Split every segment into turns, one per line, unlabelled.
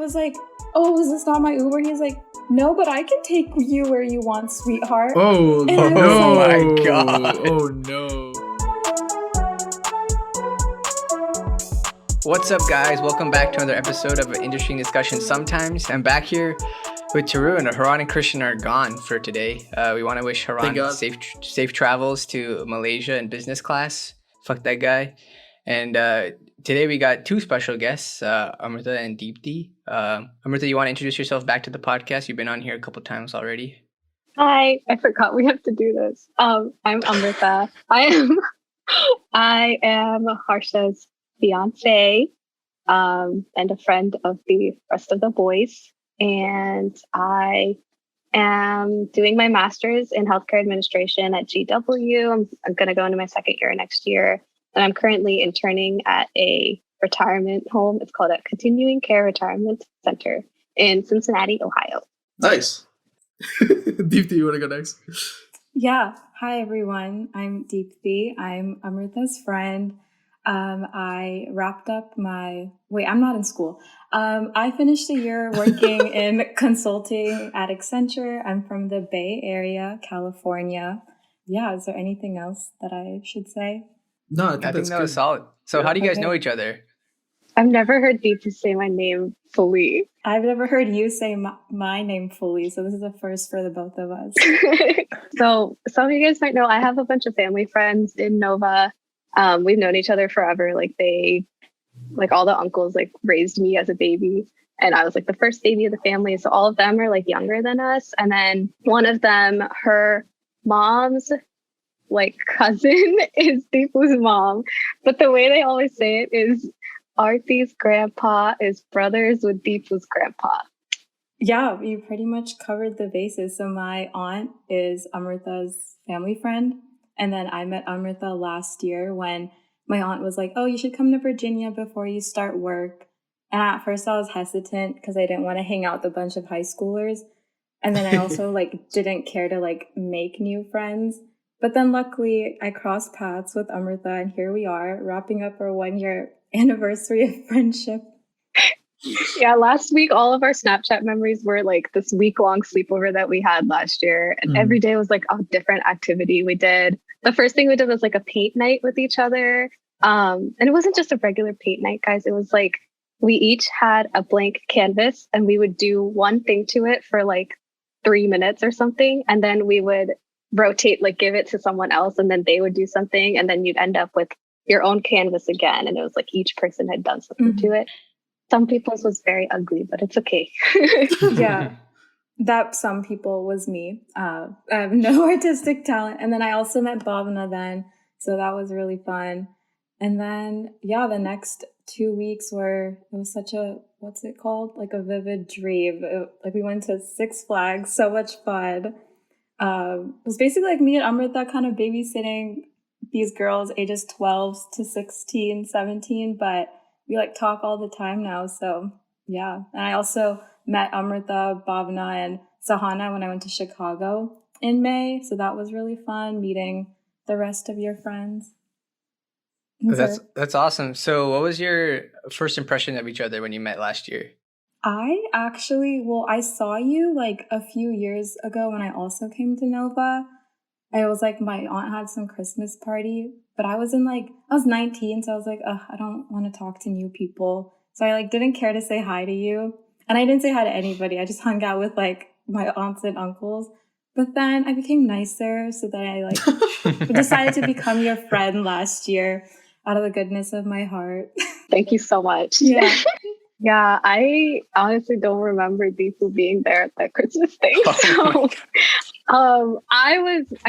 was like, oh, is this not my Uber? He's like, no, but I can take you where you want, sweetheart.
Oh,
And I was
oh
like,
my God.
Oh, no.
What's up, guys? Welcome back to another episode of Interesting Discussion Sometimes. I'm back here with Tarun. Haran and Christian are gone for today. We want to wish Haran safe travels to Malaysia in business class. Fuck that guy. And today we got two special guests, Amrita and Deepti. Amrita, you want to introduce yourself back to the podcast? You've been on here a couple times already.
Hi, I forgot we have to do this. I'm Amrita. I am Harsha's fiance, and a friend of the rest of the boys. And I am doing my master's in healthcare administration at GW. I'm going to go into my second year next year. And I'm currently interning at a retirement home. It's called a Continuing Care Retirement Center in Cincinnati, Ohio.
Nice. Deepti, you want to go next?
Yeah. Hi, everyone. I'm Deepti. I'm Amrita's friend. I wrapped up I'm not in school. I finished a year working in consulting at Accenture. I'm from the Bay Area, California. Yeah. Is there anything else that I should say?
No, I
think
that's
that
good.
was solid. So how do you guys know each other?
I've never heard Deepti say my name fully.
I've never heard you say my name fully, so this is a first for the both of us.
So some of you guys might know I have a bunch of family friends in Nova. We've known each other forever. All the uncles raised me as a baby, and I was the first baby of the family. So all of them are younger than us. And then one of them, her mom's cousin is Deepu's mom. But the way they always say it is Arti's grandpa is brothers with Deepu's grandpa.
Yeah, you pretty much covered the bases. So my aunt is Amrita's family friend. And then I met Amrita last year when my aunt was like, oh, you should come to Virginia before you start work. And at first I was hesitant because I didn't want to hang out with a bunch of high schoolers. And then I also didn't care to make new friends. But then luckily I crossed paths with Amrita, and here we are wrapping up our 1-year anniversary of friendship.
Yeah, last week all of our Snapchat memories were this week-long sleepover that we had last year, and every day was a different activity we did. The first thing we did was a paint night with each other, and it wasn't just a regular paint night, guys. It was we each had a blank canvas, and we would do one thing to it for 3 minutes or something, and then we would rotate, give it to someone else, and then they would do something, and then you'd end up with your own canvas again, and it was each person had done something to it. Some people's was very ugly, but it's okay.
Yeah, that some people was me. I have no artistic talent. And then I also met Bhavna then, so that was really fun. And then, the next 2 weeks it was such a, what's it called? A vivid dream. We went to Six Flags, so much fun. It was basically me and Amrita kind of babysitting these girls ages 12 to 16, 17, but we talk all the time now. So yeah. And I also met Amrita, Bhavna, and Sahana when I went to Chicago in May. So that was really fun meeting the rest of your friends.
That's awesome. So what was your first impression of each other when you met last year?
I saw you a few years ago when I also came to Nova. I was my aunt had some Christmas party, but I was I was 19, so I was I don't want to talk to new people. So I didn't care to say hi to you. And I didn't say hi to anybody. I just hung out with my aunts and uncles. But then I became nicer, so that I decided to become your friend last year out of the goodness of my heart.
Thank you so much.
Yeah.
Yeah, I honestly don't remember Deepu being there at that Christmas thing. I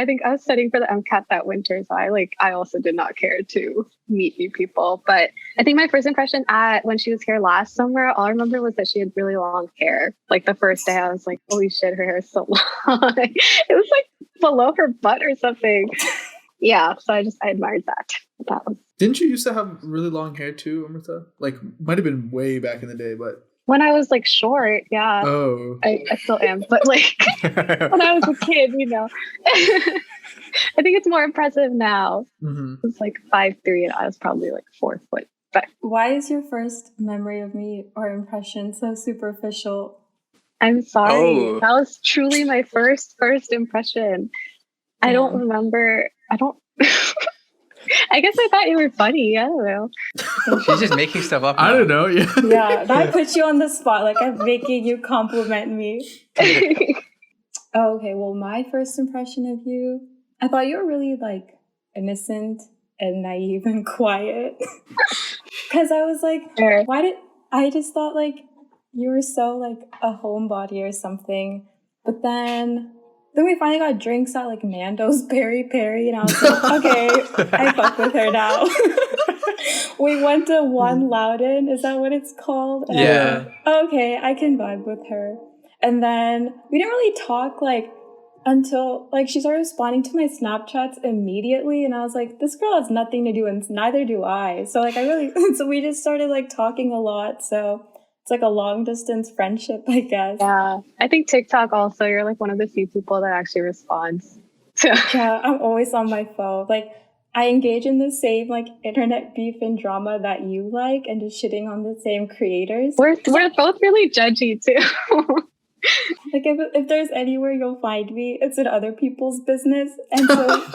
think I was studying for the MCAT that winter, so I also did not care to meet new people. But I think my first impression when she was here last summer, all I remember was that she had really long hair. The first day I was holy shit, her hair is so long. It was below her butt or something. Yeah, so I admired that.
Didn't you used to have really long hair too, Amrita? Might have been way back in the day, but
when I was short, yeah.
Oh.
I still am, but when I was a kid, I think it's more impressive now.
Mm-hmm.
It's 5'3", and I was probably 4 foot But
Why is your first memory of me or impression so superficial?
I'm sorry.
Oh.
That was truly my first impression. I don't
Damn.
remember. I don't. I guess I thought you were funny. I don't know.
She's just making stuff up.
I
now.
don't know. Yeah.
Yeah, that puts you on the spot. Like, I'm making you compliment me. Oh, okay. Well, my first impression of you, I thought you were really like innocent and naive and quiet. Because I was like,
Sure.
I just thought like you were so like a homebody or something. But then we finally got drinks at like Nando's Peri Peri, and I was like, okay, I fuck with her now. We went to One Loudon, is that what it's called? And I was
Yeah.
like, okay, I can vibe with her. And then we didn't really talk like until like she started responding to my Snapchats immediately, and I was like, this girl has nothing to do, and neither do I. So like so we just started like talking a lot. So it's like a long distance friendship, I guess.
Yeah. I think TikTok also, you're like one of the few people that actually responds. So
Yeah, I'm always on my phone. Like I engage in the same like internet beef and drama that you like, and just shitting on the same creators.
we're both really judgy too.
Like if there's anywhere you'll find me, it's in other people's business. And so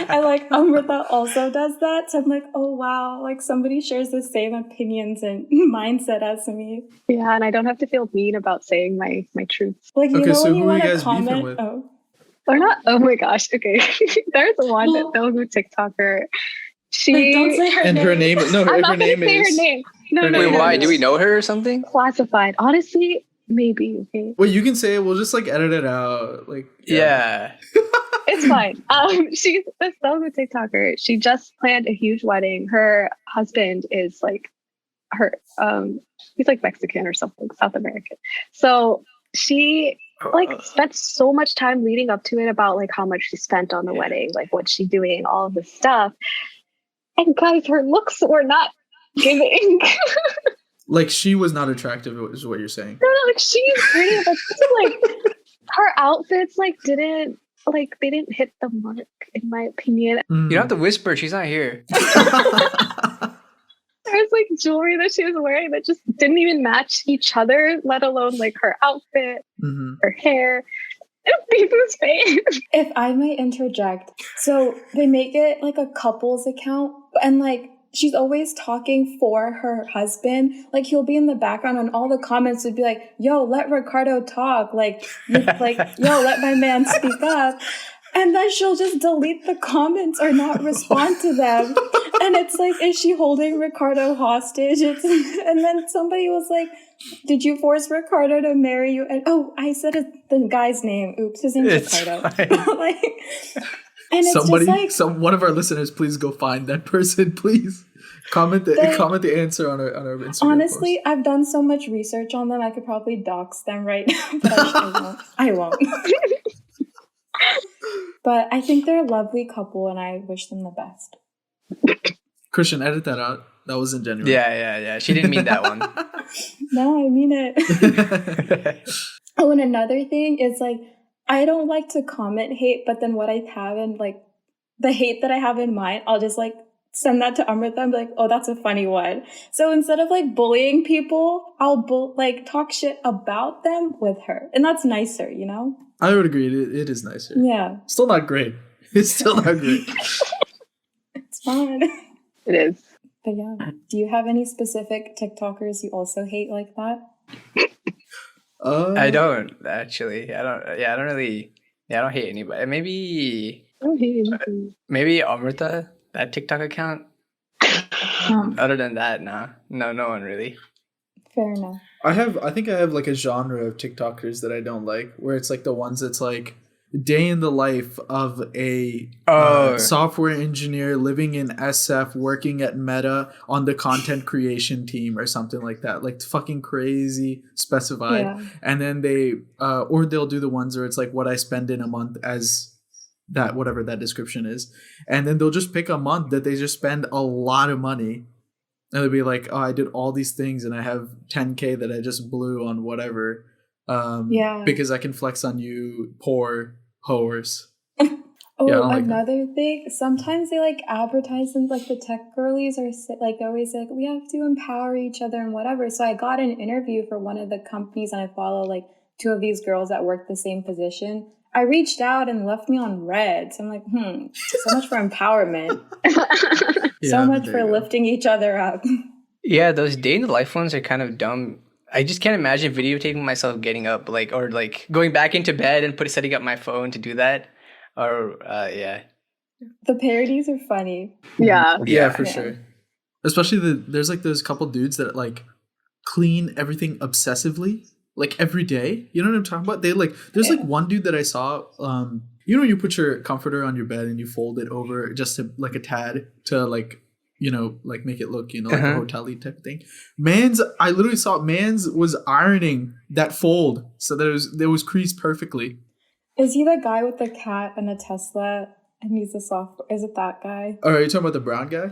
and like Amrita also does that. So I'm like, oh wow, like somebody shares the same opinions and mindset as me.
Yeah, and I don't have to feel mean about saying my truth.
Like you
Okay,
know
so
when you
who are you
want to
guys beefing
comment.
with?
Oh.
Or not. Oh my gosh. Okay. There's one
Well-
Telugu TikToker. She.
Wait, don't say her
And her name. No,
I'm
her
not gonna
name
say
is.
her name. No,
her
no,
name
Wait,
no,
why?
no.
Do we know her or something?
Classified. Honestly, maybe. Okay,
Wait, you can say it. We'll just like edit it out. Like.
Yeah.
it's fine. She's this Telugu TikToker. She just planned a huge wedding. Her husband is like her. He's like Mexican or something, South American. So she like spent so much time leading up to it about like how much she spent on the wedding, like what's she doing, all of this stuff. And guys, her looks were not giving.
Like she was not attractive, is what you're saying.
No, like she's pretty, but like her outfits like didn't like they didn't hit the mark in my opinion.
Mm.
You don't have to whisper. She's not here.
There was like jewelry that she was wearing that just didn't even match each other, let alone like her outfit,
Mhm.
her hair, and Bifu's face.
If I might interject, so they make it like a couple's account, and like she's always talking for her husband. Like he'll be in the background, and all the comments would be like, "Yo, let Ricardo talk." Like, like, "Yo, let my man speak up." And then she'll just delete the comments or not respond to them. And it's like, is she holding Ricardo hostage? And then somebody was like, did you force Ricardo to marry you? And I said the guy's name. Oops, his name's
It's
Ricardo.
fine.
Like, and it's
Somebody,
just like,
one of our listeners, please go find that person. Please comment the answer on our Instagram.
honestly, I've done so much research on them. I could probably dox them right now, but I won't. But I think they're a lovely couple, and I wish them the best.
Christian, edit that out. That wasn't genuine.
Yeah. She didn't mean that one.
No, I mean it. Oh, and another thing is like, I don't like to comment hate, but then what I have in like the hate that I have in mind, I'll just like send that to Amrita and be like, oh, that's a funny one. So instead of like bullying people, I'll like talk shit about them with her. And that's nicer, you know?
I would agree. It is nicer.
Yeah,
Still not great. It's still not great.
it's fun.
It is.
But yeah, do you have any specific TikTokers you also hate like that?
I don't actually. I don't really. Yeah, I don't hate anybody. Maybe Amrita, that TikTok account. Other than that, no one really.
Fair enough.
I think I have like a genre of TikTokers that I don't like, where it's like the ones that's like day in the life of a software engineer living in SF, working at Meta on the content creation team or something like that, like fucking crazy specified.
Yeah.
And then they or they'll do the ones where it's like what I spend in a month as that, whatever that description is, and then they'll just pick a month that they just spend a lot of money. And they'll be like, oh, I did all these things and I have 10K that I just blew on whatever.
Yeah.
Because I can flex on you poor whores.
Oh,
Yeah, I don't like
another thing. Sometimes they like advertise and like the tech girlies are like always like we have to empower each other and whatever. So I got an interview for one of the companies and I follow like two of these girls that work the same position. I reached out and left me on red. So I'm like, so much for empowerment. So much for lifting each other up.
Yeah, those day in the life ones are kind of dumb. I just can't imagine videotaping myself getting up, like, or like going back into bed and setting up my phone to do that. Or yeah.
The parodies are funny.
Yeah,
for sure. Especially there's like those couple dudes that like clean everything obsessively, like every day. You know what I'm talking about? They like there's like one dude that I saw. You know, you put your comforter on your bed and you fold it over just to like a tad to like, you know, like make it look, you know, like a hotel-y type of thing. I literally saw Mans was ironing that fold so that it was creased perfectly.
Is he the guy with the cat and a Tesla and he's a software? Is it that guy?
Oh, are you talking about the brown guy?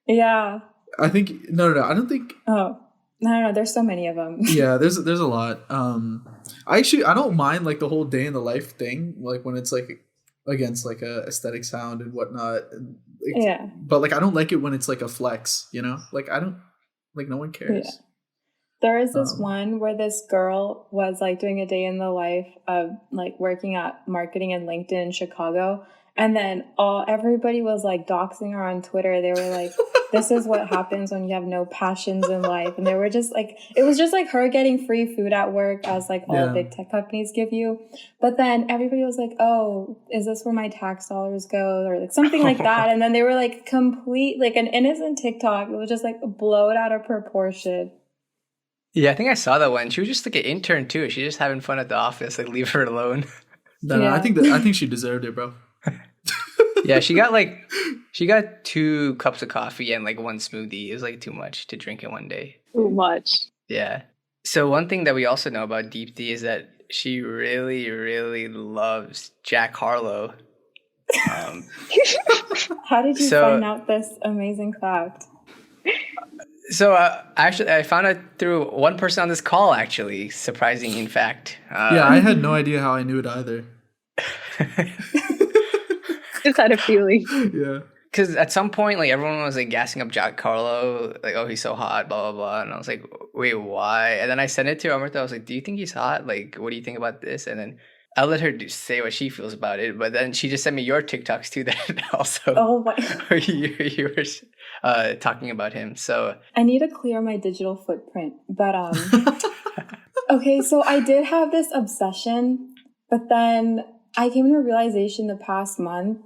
Yeah.
I think no. I don't think.
Oh no. There's so many of them.
Yeah, there's a lot. I don't mind like the whole day in the life thing, like when it's like against like a aesthetic sound and whatnot.
Yeah.
But like I don't like it when it's like a flex, you know? Like I don't like no one cares. Yeah.
There is this one where this girl was like doing a day in the life of like working at marketing and LinkedIn in Chicago. And then everybody was like doxing her on Twitter. They were like, this is what happens when you have no passions in life. And they were just like, it was just like her getting free food at work as like all big tech companies give you. But then everybody was like, oh, is this where my tax dollars go? Or like something like that. And then they were like like an innocent TikTok. It was just like blown out of proportion.
Yeah, I think I saw that one. She was just like an intern too. She's just having fun at the office. Like, leave her alone.
No, I think she deserved it, bro.
Yeah, she got 2 cups of coffee and like 1 smoothie. It was like too much to drink in one day.
Too much.
Yeah. So one thing that we also know about Deepthi is that she really, really loves Jack Harlow.
How did you find out this amazing fact?
So actually, I found out through one person on this call. Actually, surprising in fact.
Yeah, I had no idea how I knew it either.
Just had a feeling.
Yeah.
Because at some point, like everyone was like gassing up Jack Harlow, like, oh, he's so hot, blah blah blah, and I was like, wait, why? And then I sent it to Amrita. I was like, do you think he's hot? Like, what do you think about this? And then I'll let her say what she feels about it. But then she just sent me your TikToks too that also you were talking about him. So
I need to clear my digital footprint. But okay, so I did have this obsession, but then I came to a realization the past month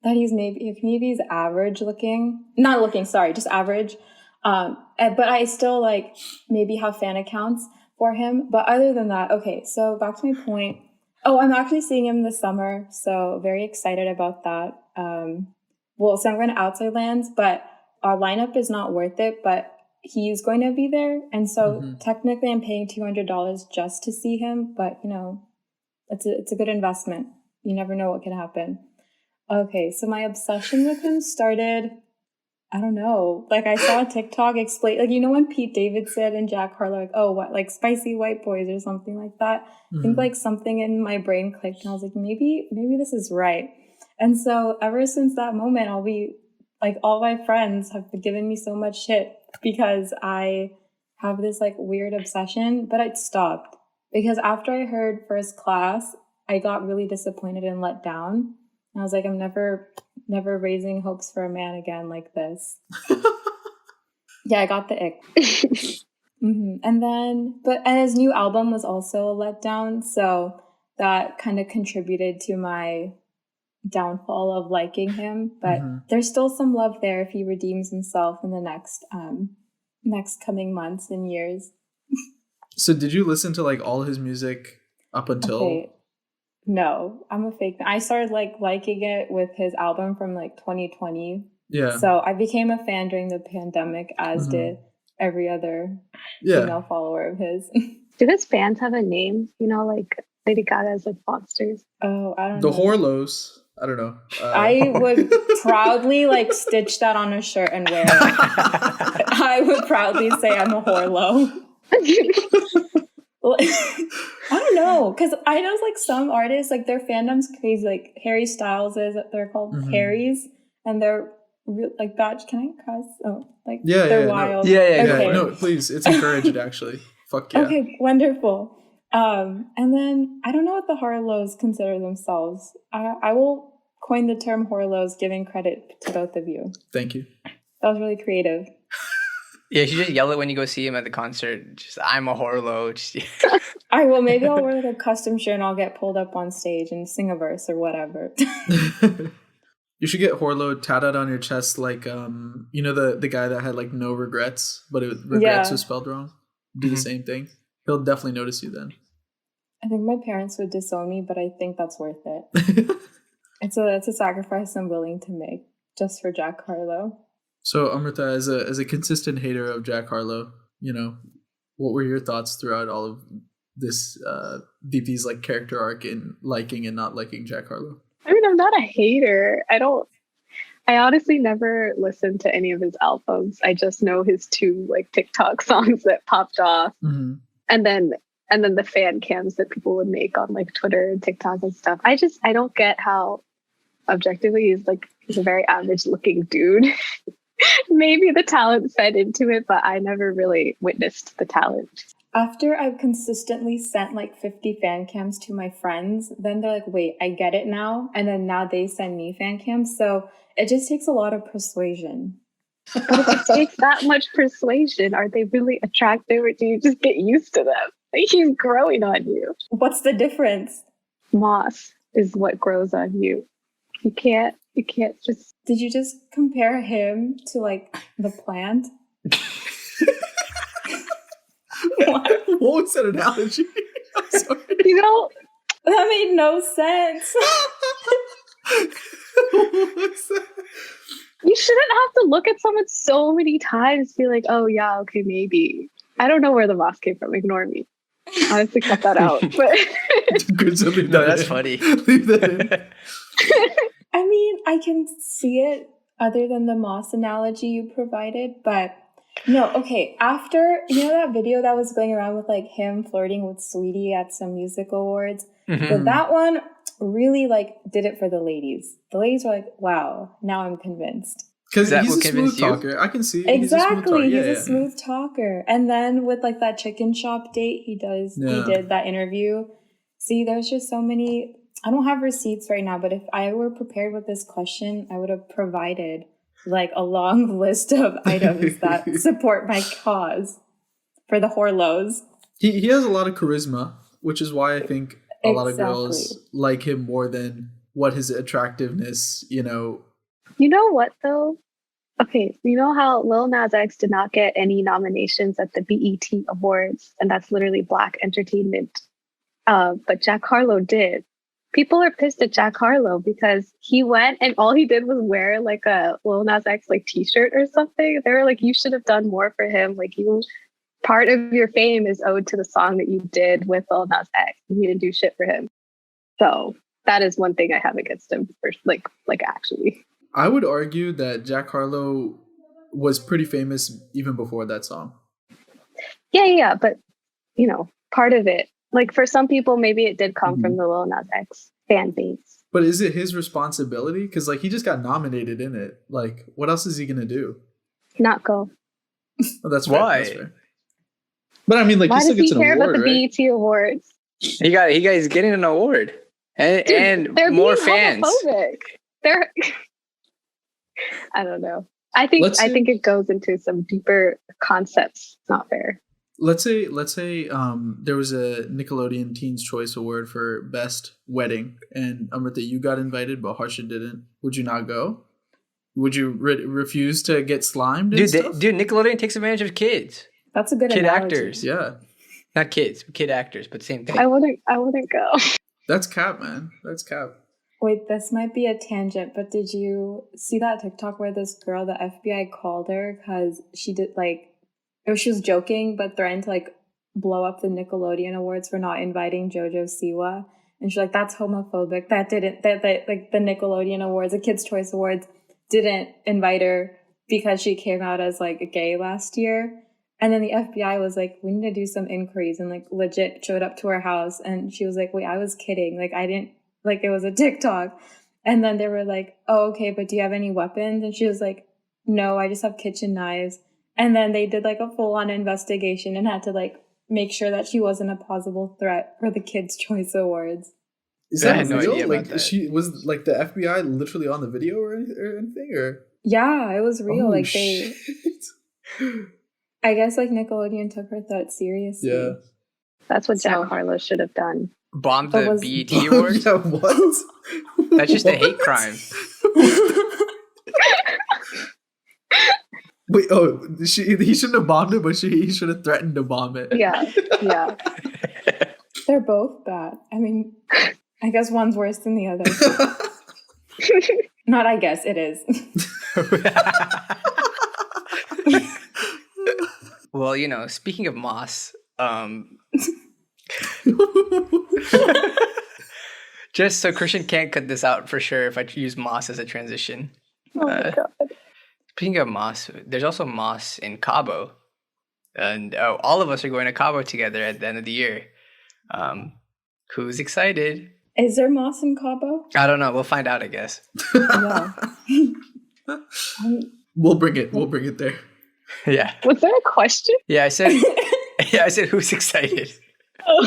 that he's average looking. Not looking, sorry, just average. But I still like maybe have fan accounts for him. But other than that, okay, so back to my point. Oh, I'm actually seeing him this summer, so very excited about that. So I'm going to Outside Lands, but our lineup is not worth it, but he's going to be there. And so technically I'm paying $200 just to see him, but you know, it's a good investment. You never know what can happen. Okay, so my obsession with him started, I don't know, like I saw a TikTok explain, like, you know, when Pete Davidson and Jack Harlow, like, oh, what, like spicy white boys or something like that. I think like something in my brain clicked and I was like, maybe this is right. And so ever since that moment, I'll be like, all my friends have been giving me so much shit because I have this like weird obsession, but it stopped because after I heard First Class, I got really disappointed and let down. And I was like, I'm never raising hopes for a man again like this. Yeah, I got the ick. And his new album was also a letdown, so that kind of contributed to my downfall of liking him. But there's still some love there if he redeems himself in the next coming months and years.
So did you listen to like all his music up until? Okay.
No, I'm a fake fan. I started like liking it with his album from like 2020.
Yeah.
So I became a fan during the pandemic, as did every other female follower of his.
Do his fans have a name? You know, like Lady Gaga's like Foxters.
Oh, I don't know.
The Horlos. I don't know.
I would proudly like stitch that on a shirt and wear it. I would proudly say I'm a Horlo. I don't know, because I know like some artists, like their fandom's crazy. Like Harry Styles is, they're called Harrys, and they're like that. Can I cuss? Oh, like they're wild.
No. Yeah.
Okay.
No, please, it's encouraged actually. Fuck yeah.
Okay, wonderful. And then I don't know what the Harlows consider themselves. I will coin the term Horlows, giving credit to both of you.
Thank you.
That was really creative.
Yeah, you should just yell it when you go see him at the concert. Just, I'm a Horlo.
I will. Maybe I'll wear like a custom shirt and I'll get pulled up on stage and sing a verse or whatever.
You should get Horlo tatted on your chest, like you know the guy that had like no regrets, but regrets was spelled wrong. Do the same thing. He'll definitely notice you then.
I think my parents would disown me, but I think that's worth it. It's a sacrifice I'm willing to make just for Jack Harlow.
So Amrita, as a consistent hater of Jack Harlow, you know, what were your thoughts throughout all of this VP's like character arc in liking and not liking Jack Harlow?
I mean, I'm not a hater. I honestly never listened to any of his albums. I just know his 2 like TikTok songs that popped off.
Mm-hmm.
And then the fan cams that people would make on like Twitter and TikTok and stuff. I don't get how objectively he's a very average looking dude. Maybe the talent fed into it, but I never really witnessed the talent.
After I've consistently sent like 50 fan cams to my friends, then they're like, wait, I get it now. And then now they send me fan cams. So it just takes a lot of persuasion.
But if it takes that much persuasion, are they really attractive or do you just get used to them? Like, he's growing on you.
What's the difference?
Moss is what grows on you. You can't just...
Did you just compare him to like the plant?
What was that analogy? I'm sorry.
You know,
that made no sense.
What's that?
You shouldn't have to look at someone so many times to be like, oh yeah, okay, maybe. I don't know where the moss came from. Ignore me. Honestly, cut that out. But
No, that's funny.
Leave that in.
I mean, I can see it other than the moss analogy you provided, but no, okay. After, you know that video that was going around with like him flirting with Sweetie at some music awards? So that one really like did it for the ladies. The ladies were like, wow, now I'm convinced.
Because he's a smooth talker. I can see it.
Exactly. He's a smooth talker. And then with like that chicken shop date he did that interview. See, there's just so many. I don't have receipts right now, but if I were prepared with this question, I would have provided like a long list of items that support my cause for the Horlows.
He has a lot of charisma, which is why I think a lot of girls like him more than what his attractiveness, you know.
You know what though? Okay, you know how Lil Nas X did not get any nominations at the BET Awards, and that's literally Black entertainment. But Jack Harlow did. People are pissed at Jack Harlow because he went and all he did was wear like a Lil Nas X like t-shirt or something. They were like, you should have done more for him. Like, part of your fame is owed to the song that you did with Lil Nas X. And you didn't do shit for him. So that is one thing I have against him for like actually.
I would argue that Jack Harlow was pretty famous even before that song.
Yeah, but you know, part of it, like for some people, maybe it did come from the Lil Nas X fan base.
But is it his responsibility? Because like he just got nominated in it. Like, what else is he gonna do?
Not go.
Oh, that's
why.
That's fair. But I mean, like,
why
he still
does
gets
he
an
care
award,
about the
right?
BET Awards?
He guys getting an award and
They're
more
being
fans.
Homophobic. They're. I don't know. I think it goes into some deeper concepts. It's not fair.
Let's say there was a Nickelodeon Teen's Choice Award for Best Wedding, and Amrita, you got invited, but Harsha didn't. Would you not go? Would you refuse to get slimed?
Dude, Nickelodeon takes advantage of kids.
That's a good
kid
analogy.
Actors.
Yeah,
not kids, kid actors, but same thing.
I wouldn't go.
That's cap, man. That's cap.
Wait, this might be a tangent, but did you see that TikTok where this girl, the FBI called her because she did she was joking but threatened to like blow up the Nickelodeon Awards for not inviting JoJo Siwa, and she's like, that's homophobic. That like the Nickelodeon Awards, the Kids' Choice Awards, didn't invite her because she came out as like gay last year. And then the FBI was like, we need to do some inquiries, and like legit showed up to our house. And she was like, wait, I was kidding. Like I didn't, like it was a TikTok. And then they were like, oh, okay, but do you have any weapons? And she was like, no, I just have kitchen knives. And then they did like a full on investigation and had to like make sure that she wasn't a possible threat for the Kids' Choice Awards.
Is that
I had no
real?
idea about
Like
that.
she was like the FBI literally on the video or anything or?
Yeah, it was real.
Oh,
like
shit.
I guess like Nickelodeon took her threat seriously.
Yeah.
That's what
So-
Jack Harlow should have done.
Bombed
But
the
was-
BET Awards?
Yeah, what?
That's just a hate
What?
crime.
Wait, he shouldn't have bombed it, but he should have threatened to bomb it.
Yeah, yeah.
They're both bad. I mean, I guess one's worse than the other. Not I guess, it is.
Well, you know, speaking of moss, just so Christian can't cut this out for sure if I use moss as a transition.
Oh my god.
Speaking of moss, there's also moss in Cabo. And all of us are going to Cabo together at the end of the year. Who's excited?
Is there moss in Cabo?
I don't know. We'll find out, I guess.
Yeah.
We'll bring it there.
Yeah.
Was there a question?
Yeah, I said who's excited?
Oh.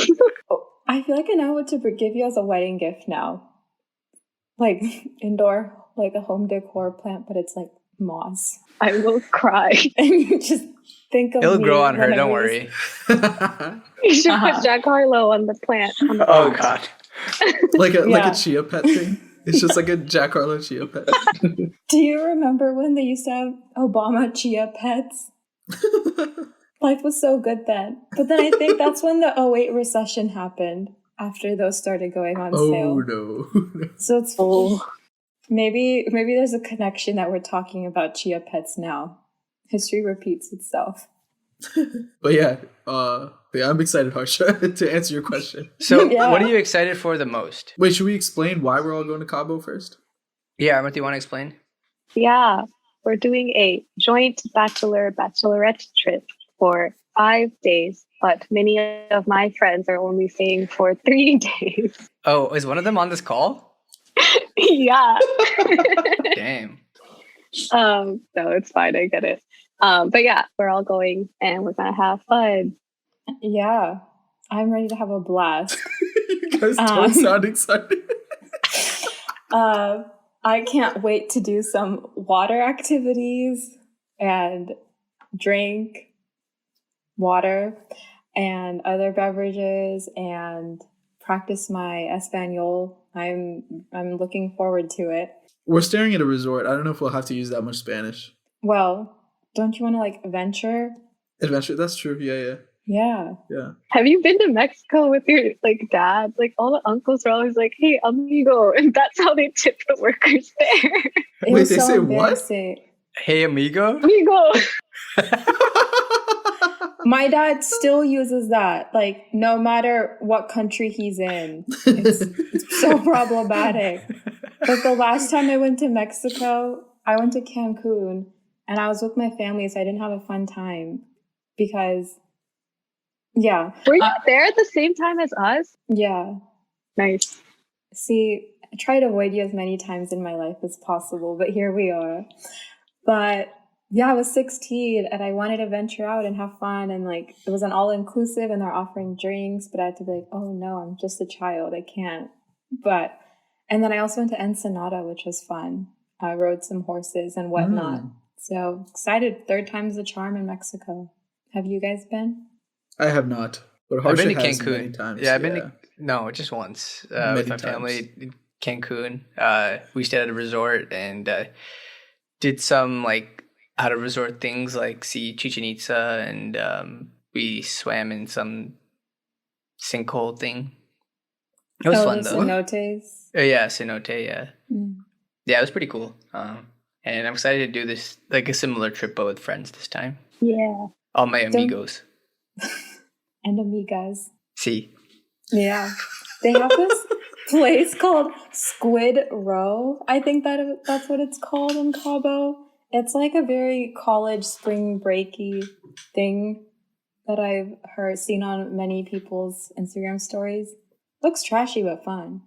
I feel like I know what to give you as a wedding gift now. Like indoor, like a home decor plant, but it's like moss.
I will cry.
And you just think of
It'll
me
grow on her, don't
whenever
worry.
You should
Uh-huh.
put Jack Harlow on the plant. On the
Oh
plant.
god.
like a
Yeah.
chia pet thing. It's just like a Jack Harlow chia pet.
Do you remember when they used to have Obama chia pets? Life was so good then. But then I think that's when the 08 recession happened, after those started going on
Oh
sale.
no.
So it's maybe there's a connection that we're talking about chia pets now. History repeats itself.
But yeah, I'm excited, Harsha, to answer your question.
So,
Yeah.
what are you excited for the most?
Wait, should we explain why we're all going to Cabo first?
Yeah, what do you want to explain?
Yeah, we're doing a joint bachelorette trip for 5 days, but many of my friends are only staying for 3 days.
Oh, is one of them on this call?
Yeah.
Damn.
No, it's fine. I get it. But yeah, we're all going and we're gonna have fun.
Yeah. I'm ready to have a blast.
You guys don't sound excited.
I can't wait to do some water activities and drink water and other beverages and practice my Espanol. I'm looking forward to it.
We're staring at a resort. I don't know if we'll have to use that much Spanish.
Well, don't you want to like venture?
Adventure, that's true. Yeah.
Yeah.
Have you been to Mexico with your like dad? Like all the uncles are always like, "Hey, amigo," and that's how they tip the workers there.
It
Wait,
was
they
so
say what?
embarrassing.
Hey, amigo.
Amigo.
My dad still uses that, like no matter what country he's in. It's so problematic. But the last time I went to Mexico, I went to Cancun and I was with my family, so I didn't have a fun time because, yeah.
Were you there at the same time as us?
Yeah.
Nice.
See, I try to avoid you as many times in my life as possible, but here we are. But yeah, I was 16 and I wanted to venture out and have fun, and like it was an all-inclusive and they're offering drinks, but I had to be like, oh no, I'm just a child, I can't. And then I also went to Ensenada, which was fun. I rode some horses and whatnot. So excited, 3rd time's the charm in Mexico. Have you guys been?
I have not. But
I've
Harsha
been to
has
Cancun.
many times.
Yeah, I've been to, no, just once with
Many
my
times.
family in Cancun. We stayed at a resort and did some like out of resort things like see Chichen Itza, and we swam in some sinkhole thing. It was fun
the
though.
cenotes.
Yeah, cenote. Yeah,
Mm.
yeah, it was pretty cool. And I'm excited to do this like a similar trip but with friends this time.
Yeah.
All my amigos.
And amigas.
See.
Yeah. They have this place called Squid Row. I think that's what it's called in Cabo. It's like a very college spring breaky thing that I've seen on many people's Instagram stories. Looks trashy but fun.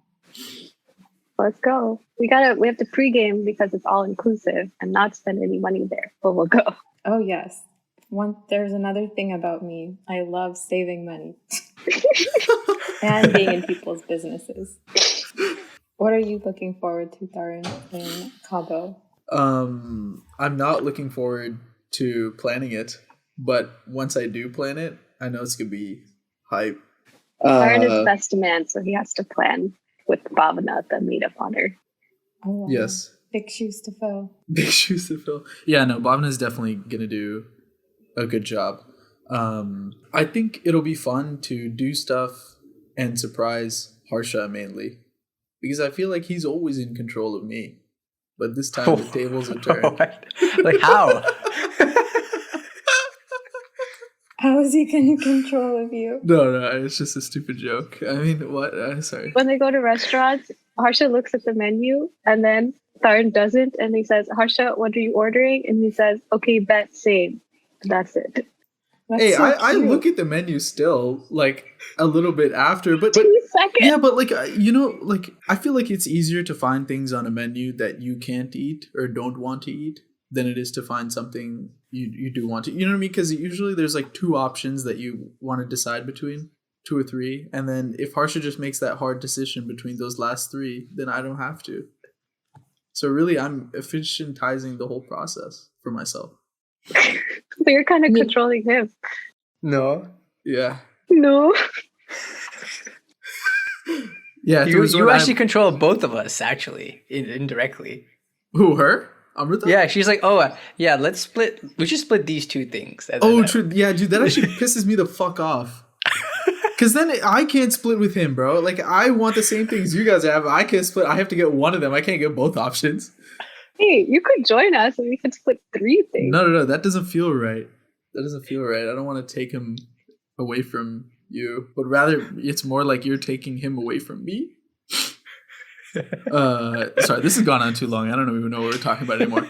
Let's go. We have to pregame because it's all inclusive and not spend any money there, but we'll go.
Oh yes. There's another thing about me. I love saving money and being in people's businesses. What are you looking forward to, Tharan, in Cabo?
I'm not looking forward to planning it, but once I do plan it, I know it's gonna be hype.
Tharan is best man, so he has to plan with Bhavana, the maid of honor.
Oh, wow.
Yes.
Big shoes to fill.
Big shoes to fill. Yeah, no, Bhavana is definitely gonna do a good job. I think it'll be fun to do stuff and surprise Harsha mainly, because I feel like he's always in control of me, but this time the tables are turned.
Like how?
How is he in control of you?
No, it's just a stupid joke. I mean, what? Sorry.
When they go to restaurants, Harsha looks at the menu and then Tharan doesn't, and he says, "Harsha, what are you ordering?" And he says, "Okay, bet, same." That's it.
That's
Hey,
so
I
cute.
look at the menu still, like, a little bit after, but
2 seconds.
yeah, but like, like, I feel like it's easier to find things on a menu that you can't eat or don't want to eat than it is to find something you do want to. You know what I mean? Because usually there's like 2 options that you want to decide between, 2 or 3, and then if Harsha just makes that hard decision between those last 3, then I don't have to. So really, I'm efficientizing the whole process for myself.
So you're kind of controlling him.
No.
Yeah.
No.
Yeah.
You actually control both of us, actually, indirectly.
Who, her? Amrita?
Yeah, she's like, yeah, let's split. We should split these 2 things.
True. Yeah, dude, that actually pisses me the fuck off. Because then I can't split with him, bro. Like, I want the same things you guys have. I can't split. I have to get one of them. I can't get both options.
Hey, you could join us and we could split 3 things.
No. That doesn't feel right. That doesn't feel right. I don't want to take him away from you, but rather it's more like you're taking him away from me. Sorry, this has gone on too long. I don't even know what we're talking about anymore.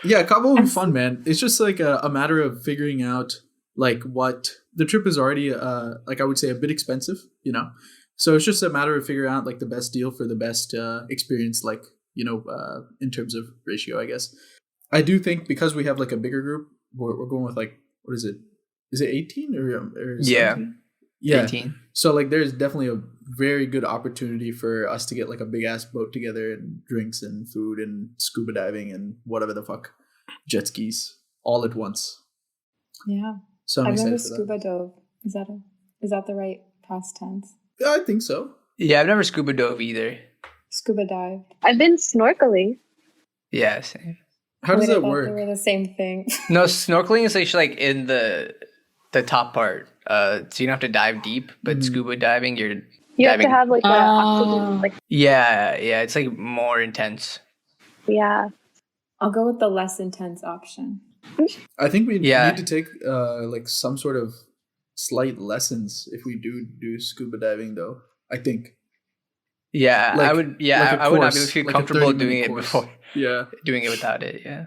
Yeah, Cabo will be fun, man. It's just like a matter of figuring out like what the trip is already like I would say a bit expensive, you know. So it's just a matter of figuring out like the best deal for the best experience, like, you know, in terms of ratio, I guess. I do think because we have like a bigger group, we're going with like, what is it? Is it 18 or
yeah.
18. So like there's definitely a very good opportunity for us to get like a big ass boat together and drinks and food and scuba diving and whatever the fuck, jet skis all at once.
Yeah.
So
I've never scuba dove. Is that the right past tense?
Yeah, I think so.
Yeah, I've never scuba dove either.
Scuba dive.
I've been snorkeling.
Yeah, same.
How does that
They
work?
were the same thing.
No, snorkeling is actually like in the top part. So you don't have to dive deep, but scuba diving,
You
diving.
have to have like an oxygen, like
Yeah, it's like more intense.
yeah.
I'll go with the less intense option.
I think we need to take like some sort of slight lessons if we do scuba diving, though. I think.
Yeah,
Like-
I would. Yeah,
like a
I would not
course,
feel
like a
comfortable
30-minute
doing it
course.
before
Yeah.
doing it without it. Yeah.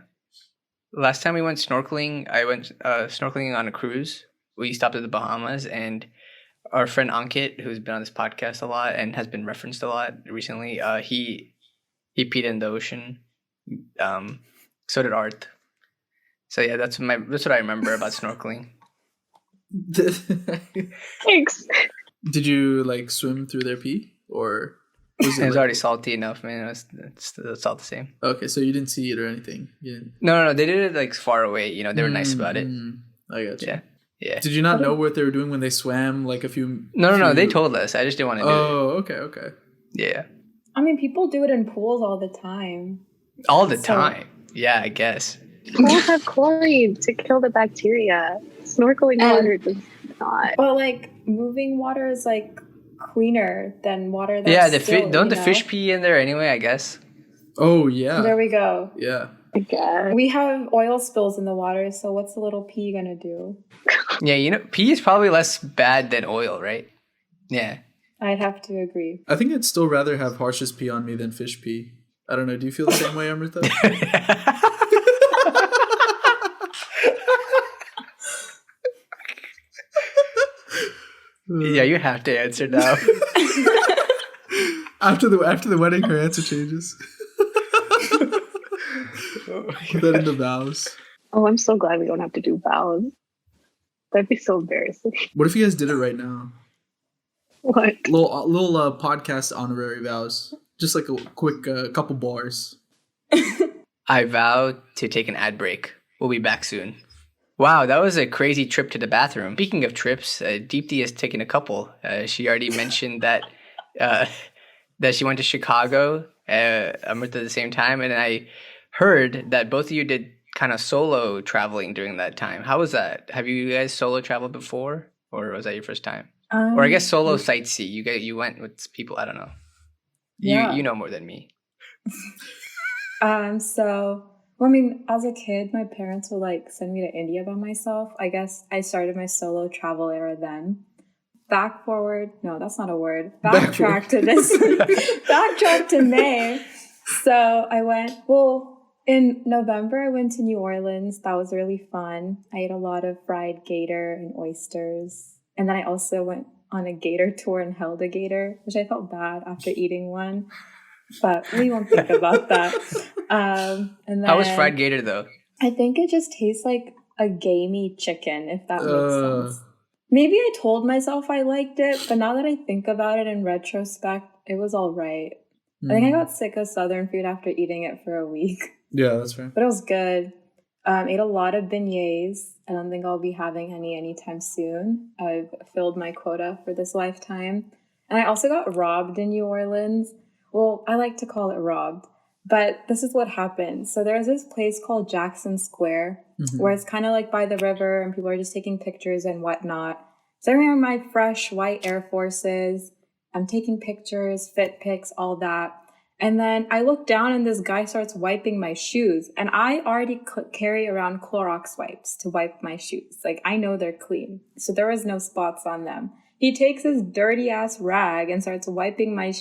Last time we went snorkeling, I went snorkeling on a cruise. We stopped at the Bahamas, and our friend Ankit, who's been on this podcast a lot and has been referenced a lot recently, he peed in the ocean. So did Art. So yeah, that's what I remember about snorkeling.
Thanks.
Did you like swim through their pee, or was
It was
like-
already salty enough, man. It's all the same.
Okay, so you didn't see it or anything. You didn't.
No. They did it like far away. You know, they were nice about it.
I got you.
Yeah.
Did you not know what they were doing when they swam? Like a few.
No. They
few-
told us. I just didn't want to do it.
Oh, okay.
Yeah.
I mean, people do it in pools all the time.
All the
So-
time. Yeah, I guess.
Pools have chlorine to kill the bacteria. Snorkeling water does not.
But like moving water is like cleaner than water that's
Yeah,
still,
don't the
you know?
fish pee in there anyway, I guess.
Oh yeah.
There we go.
Yeah.
I guess.
We have oil spills in the water, so what's a little pea gonna do?
Yeah, you know, pee is probably less bad than oil, right? Yeah.
I'd have to agree.
I think I'd still rather have Harsha's pee on me than fish pee. I don't know. Do you feel the same way, Amrita?
Yeah, you have to answer now.
After the wedding, her answer changes. Put that in the vows.
Oh, I'm so glad we don't have to do vows. That'd be so embarrassing.
What if you guys did it right now?
What?
Little podcast honorary vows. Just like a quick couple bars.
I vow to take an ad break. We'll be back soon. Wow, that was a crazy trip to the bathroom. Speaking of trips, Deepthi has taken a couple. She already mentioned that that she went to Chicago, Amrita at the same time, and I heard that both of you did kind of solo traveling during that time. How was that? Have you guys solo traveled before, or was that your first time? Or I guess solo sightsee. You went with people. I don't know.
Yeah.
You know more than me.
I mean, as a kid, my parents would like send me to India by myself. I guess I started my solo travel era then. No, that's not a word. Backtrack to May. So I went, in November, I went to New Orleans. That was really fun. I ate a lot of fried gator and oysters. And then I also went on a gator tour and held a gator, which I felt bad after eating one. But we won't think about that. And then,
how was fried gator, though?
I think it just tastes like a gamey chicken, if that makes sense. Maybe I told myself I liked it, but now that I think about it in retrospect, it was all right. I think I got sick of Southern food after eating it for a week.
Yeah, that's right.
But it was good. Ate a lot of beignets. I don't think I'll be having any anytime soon. I've filled my quota for this lifetime. And I also got robbed in New Orleans. Well, I like to call it robbed. But this is what happened. So there's this place called Jackson Square, where it's kind of like by the river and people are just taking pictures and whatnot. So I'm wearing my fresh white Air Forces. I'm taking pictures, fit pics, all that. And then I look down and this guy starts wiping my shoes. And I already carry around Clorox wipes to wipe my shoes. Like, I know they're clean. So there was no spots on them. He takes his dirty ass rag and starts wiping my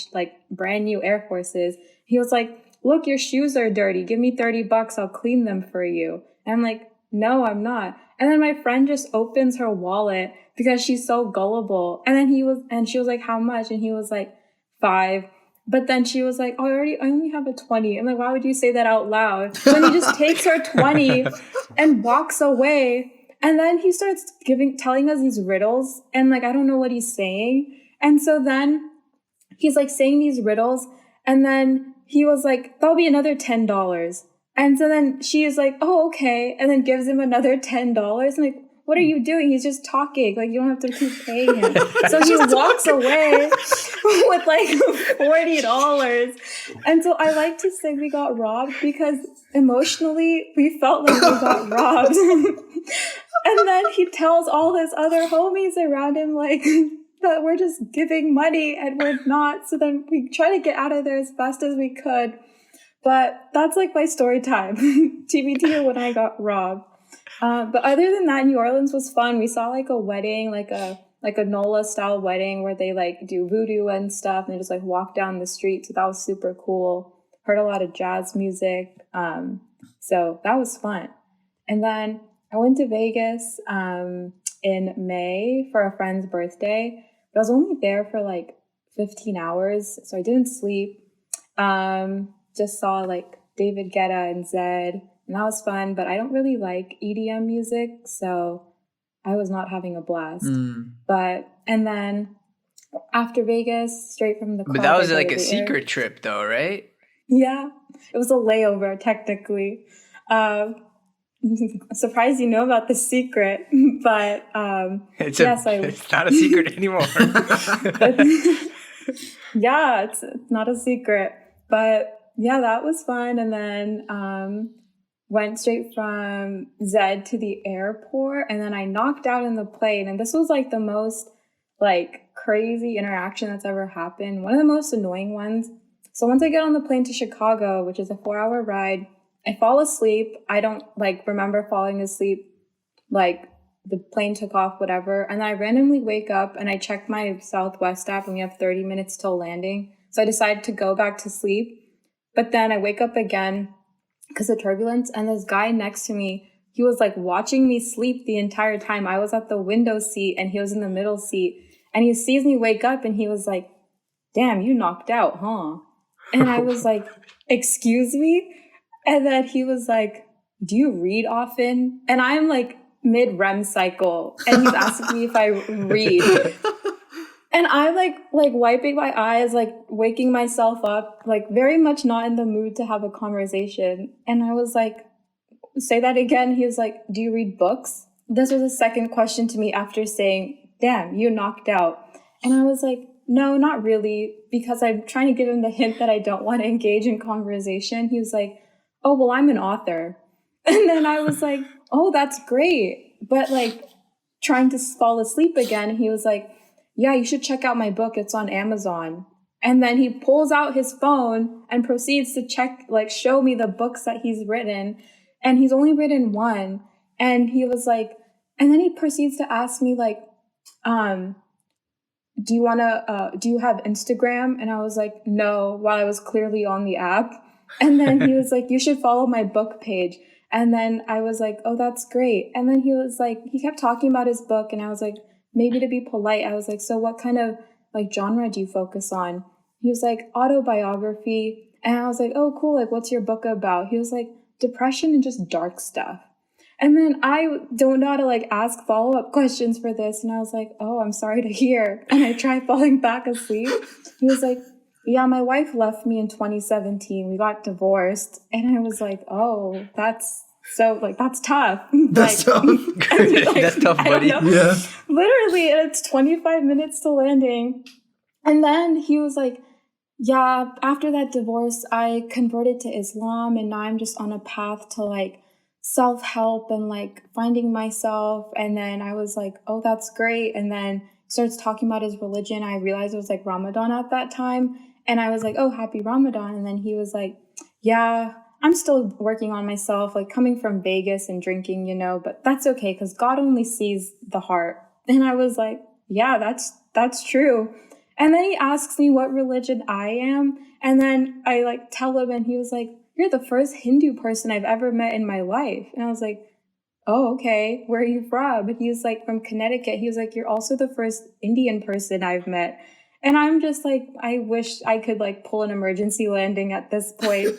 brand new Air Forces. He was like, look, your shoes are dirty. Give me $30. I'll clean them for you. And I'm like, no, I'm not. And then my friend just opens her wallet because she's so gullible. And then she was like, how much? And he was like, $5. But then she was like, oh, I only have a 20. I'm like, why would you say that out loud? Then he just takes her 20 and walks away. And then he starts telling us these riddles. And like, I don't know what he's saying. And so then he's like saying these riddles. And then he was like, that'll be another $10. And so then she is like, oh, okay. And then gives him another $10. I'm like, what are you doing? He's just talking. Like, you don't have to keep paying him. So he walks away with like $40. And so I like to say we got robbed because emotionally we felt like we got robbed. And then he tells all his other homies around him like that we're just giving money and we're not. So then we try to get out of there as fast as we could. But that's like my story time. TBT when I got robbed. But other than that, New Orleans was fun. We saw like a wedding, like a NOLA style wedding where they like do voodoo and stuff and they just like walk down the street. So that was super cool. Heard a lot of jazz music. So that was fun. And then I went to Vegas in May for a friend's birthday. But I was only there for like 15 hours. So I didn't sleep. Just saw like David Guetta and Zedd. And that was fun, but I don't really like EDM music, so I was not having a blast. And then after Vegas, straight from the club.
But that was like a secret trip though, right?
Yeah, it was a layover, technically. I'm surprised you know about the secret, but
it's not a secret anymore.
Yeah, it's not a secret. But yeah, that was fun. And then went straight from Zedd to the airport, and then I knocked out in the plane. And this was like the most like crazy interaction that's ever happened. One of the most annoying ones. So once I get on the plane to Chicago, which is a 4-hour ride, I fall asleep. I don't like remember falling asleep. Like the plane took off, whatever. And then I randomly wake up and I check my Southwest app and we have 30 minutes till landing. So I decided to go back to sleep. But then I wake up again because of turbulence, and this guy next to me, he was like watching me sleep the entire time. I was at the window seat and he was in the middle seat. And he sees me wake up and he was like, damn, you knocked out, huh? And I was like, excuse me? And then he was like, do you read often? And I'm like mid REM cycle. And he's asking me if I read. And I'm like wiping my eyes, like waking myself up, like very much not in the mood to have a conversation. And I was like, say that again. He was like, do you read books? This was a second question to me after saying, damn, you knocked out. And I was like, no, not really, because I'm trying to give him the hint that I don't want to engage in conversation. He was like, oh, well, I'm an author. And then I was like, oh, that's great. But like trying to fall asleep again, he was like, yeah, you should check out my book. It's on Amazon. And then he pulls out his phone and proceeds to show me the books that he's written. And he's only written one. And he was like, and then he proceeds to ask me like, do you have Instagram? And I was like, no, while I was clearly on the app. And then he was like, you should follow my book page. And then I was like, oh, that's great. And then he was like, he kept talking about his book. And I was like, maybe to be polite, I was like, so what kind of like genre do you focus on? He was like, autobiography. And I was like, oh, cool. Like, what's your book about? He was like, depression and just dark stuff. And then I don't know how to like ask follow-up questions for this. And I was like, oh, I'm sorry to hear. And I tried falling back asleep. He was like, yeah, my wife left me in 2017. We got divorced. And I was like, oh, that's tough.
That's tough.
That's tough, buddy.
Yeah.
Literally, and it's 25 minutes to landing. And then he was like, yeah, after that divorce, I converted to Islam. And now I'm just on a path to like self-help and like finding myself. And then I was like, oh, that's great. And then starts talking about his religion. I realized it was like Ramadan at that time. And I was like, oh, happy Ramadan. And then he was like, yeah, I'm still working on myself, like coming from Vegas and drinking, but that's okay because God only sees the heart. And I was like, yeah, that's true. And then he asks me what religion I am. And then I like tell him and he was like, you're the first Hindu person I've ever met in my life. And I was like, oh, okay. Where are you from? And he was like, from Connecticut. He was like, you're also the first Indian person I've met. And I'm just like, I wish I could like pull an emergency landing at this point.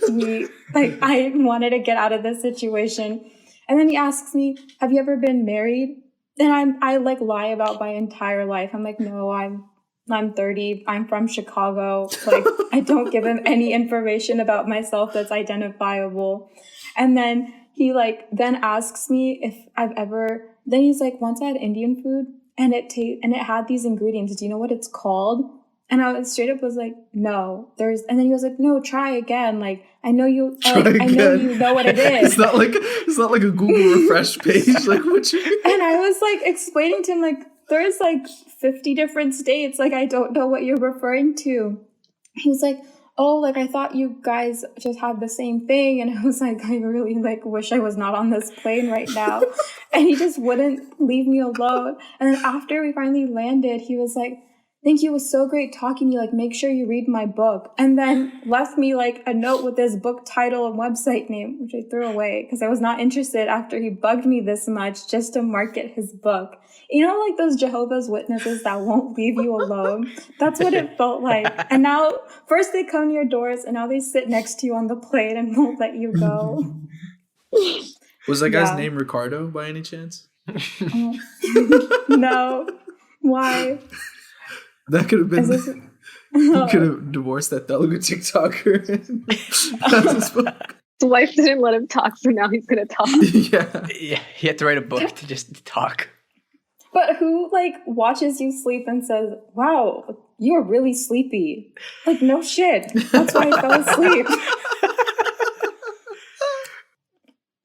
I wanted to get out of this situation. And then he asks me, have you ever been married? And I like lie about my entire life. I'm like, no, I'm 30. I'm from Chicago. Like, I don't give him any information about myself that's identifiable. And then he like then asks me if I've ever. Then he's like, once I had Indian food and it had these ingredients. Do you know what it's called? And I straight up was like, no. And then he was like, no, try again. Like, I know you. I know you know what it is.
It's not like a Google refresh page. Like, what you mean?
And I was like explaining to him like, there's like 50 different states. Like, I don't know what you're referring to. He was like, oh, like I thought you guys just had the same thing. And I was like, I really like wish I was not on this plane right now. And he just wouldn't leave me alone. And then after we finally landed, he was like, thank you. It was so great talking to you. Like, make sure you read my book. And then left me like a note with his book title and website name, which I threw away because I was not interested after he bugged me this much just to market his book. You know, like those Jehovah's Witnesses that won't leave you alone? That's what it felt like. And now, first they come to your doors, and now they sit next to you on the plane and won't let you go.
Was that guy's name Ricardo by any chance?
No. Why?
That could have been... He could have divorced that Telugu TikToker. That's his book.
His wife didn't let him talk, so now he's going to talk.
Yeah, he had to write a book to just talk.
But who, like, watches you sleep and says, wow, you are really sleepy? Like, no shit. That's why I fell asleep.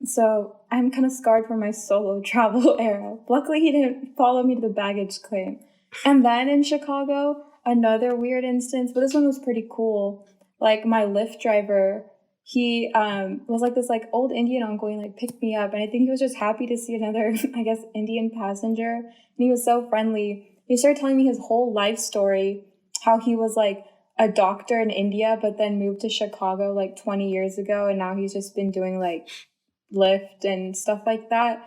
So I'm kind of scarred from my solo travel era. Luckily, he didn't follow me to the baggage claim. And then in Chicago, another weird instance, but this one was pretty cool. Like, my Lyft driver, he was like this like old Indian uncle. He like picked me up, and I think he was just happy to see another, I guess, Indian passenger. And he was so friendly. He started telling me his whole life story, how he was like a doctor in India, but then moved to Chicago like 20 years ago, and now he's just been doing like Lyft and stuff like that.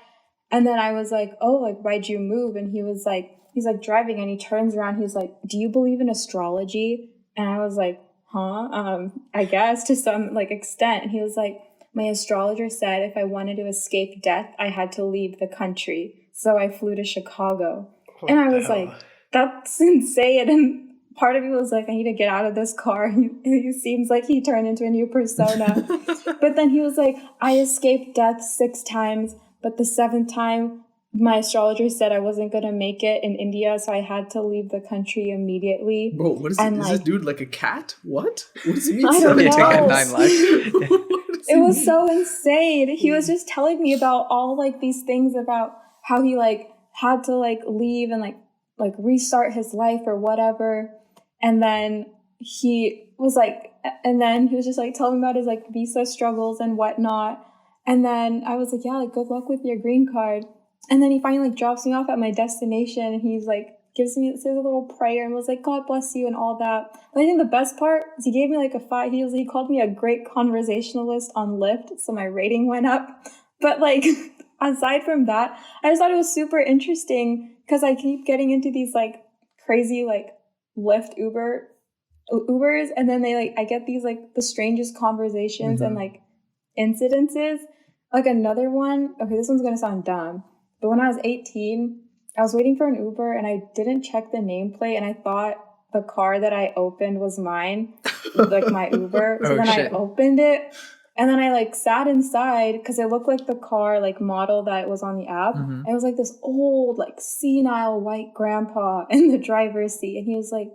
And then I was like, oh, like, why'd you move? And he was like, he's like driving and he turns around. He's like, "Do you believe in astrology?" And I was like, "Huh? I guess to some like extent." And he was like, "My astrologer said if I wanted to escape death, I had to leave the country. So I flew to Chicago." And I was like, "That's insane." And part of me was like, "I need to get out of this car." He seems like he turned into a new persona. But then he was like, "I escaped death 6 times, but the 7th time, my astrologer said I wasn't going to make it in India, so I had to leave the country immediately."
Bro, what is
And,
is
like,
this dude like a cat? What? What does he mean?
I don't
7
know.
times?
9 lives.
It was so insane. He was just telling me about all like these things about how he like had to like leave and like restart his life or whatever. And then he was just like telling me about his like visa struggles and whatnot. And then I was like, "Yeah, like good luck with your green card." And then he finally like drops me off at my destination, and he's like says a little prayer and was like, "God bless you," and all that. But I think the best part is he gave me like a 5. He called me a great conversationalist on Lyft, so my rating went up. But like aside from that, I just thought it was super interesting because I keep getting into these like crazy like Lyft Ubers, and then I get these like the strangest conversations and like incidences. Like another one, okay, this one's gonna sound dumb, but when I was 18, I was waiting for an Uber and I didn't check the nameplate, and I thought the car that I opened was mine, like my Uber. So then shit. I opened it, and then I like sat inside because it looked like the car like model that was on the app. And it was like this old like senile white grandpa in the driver's seat, and he was like,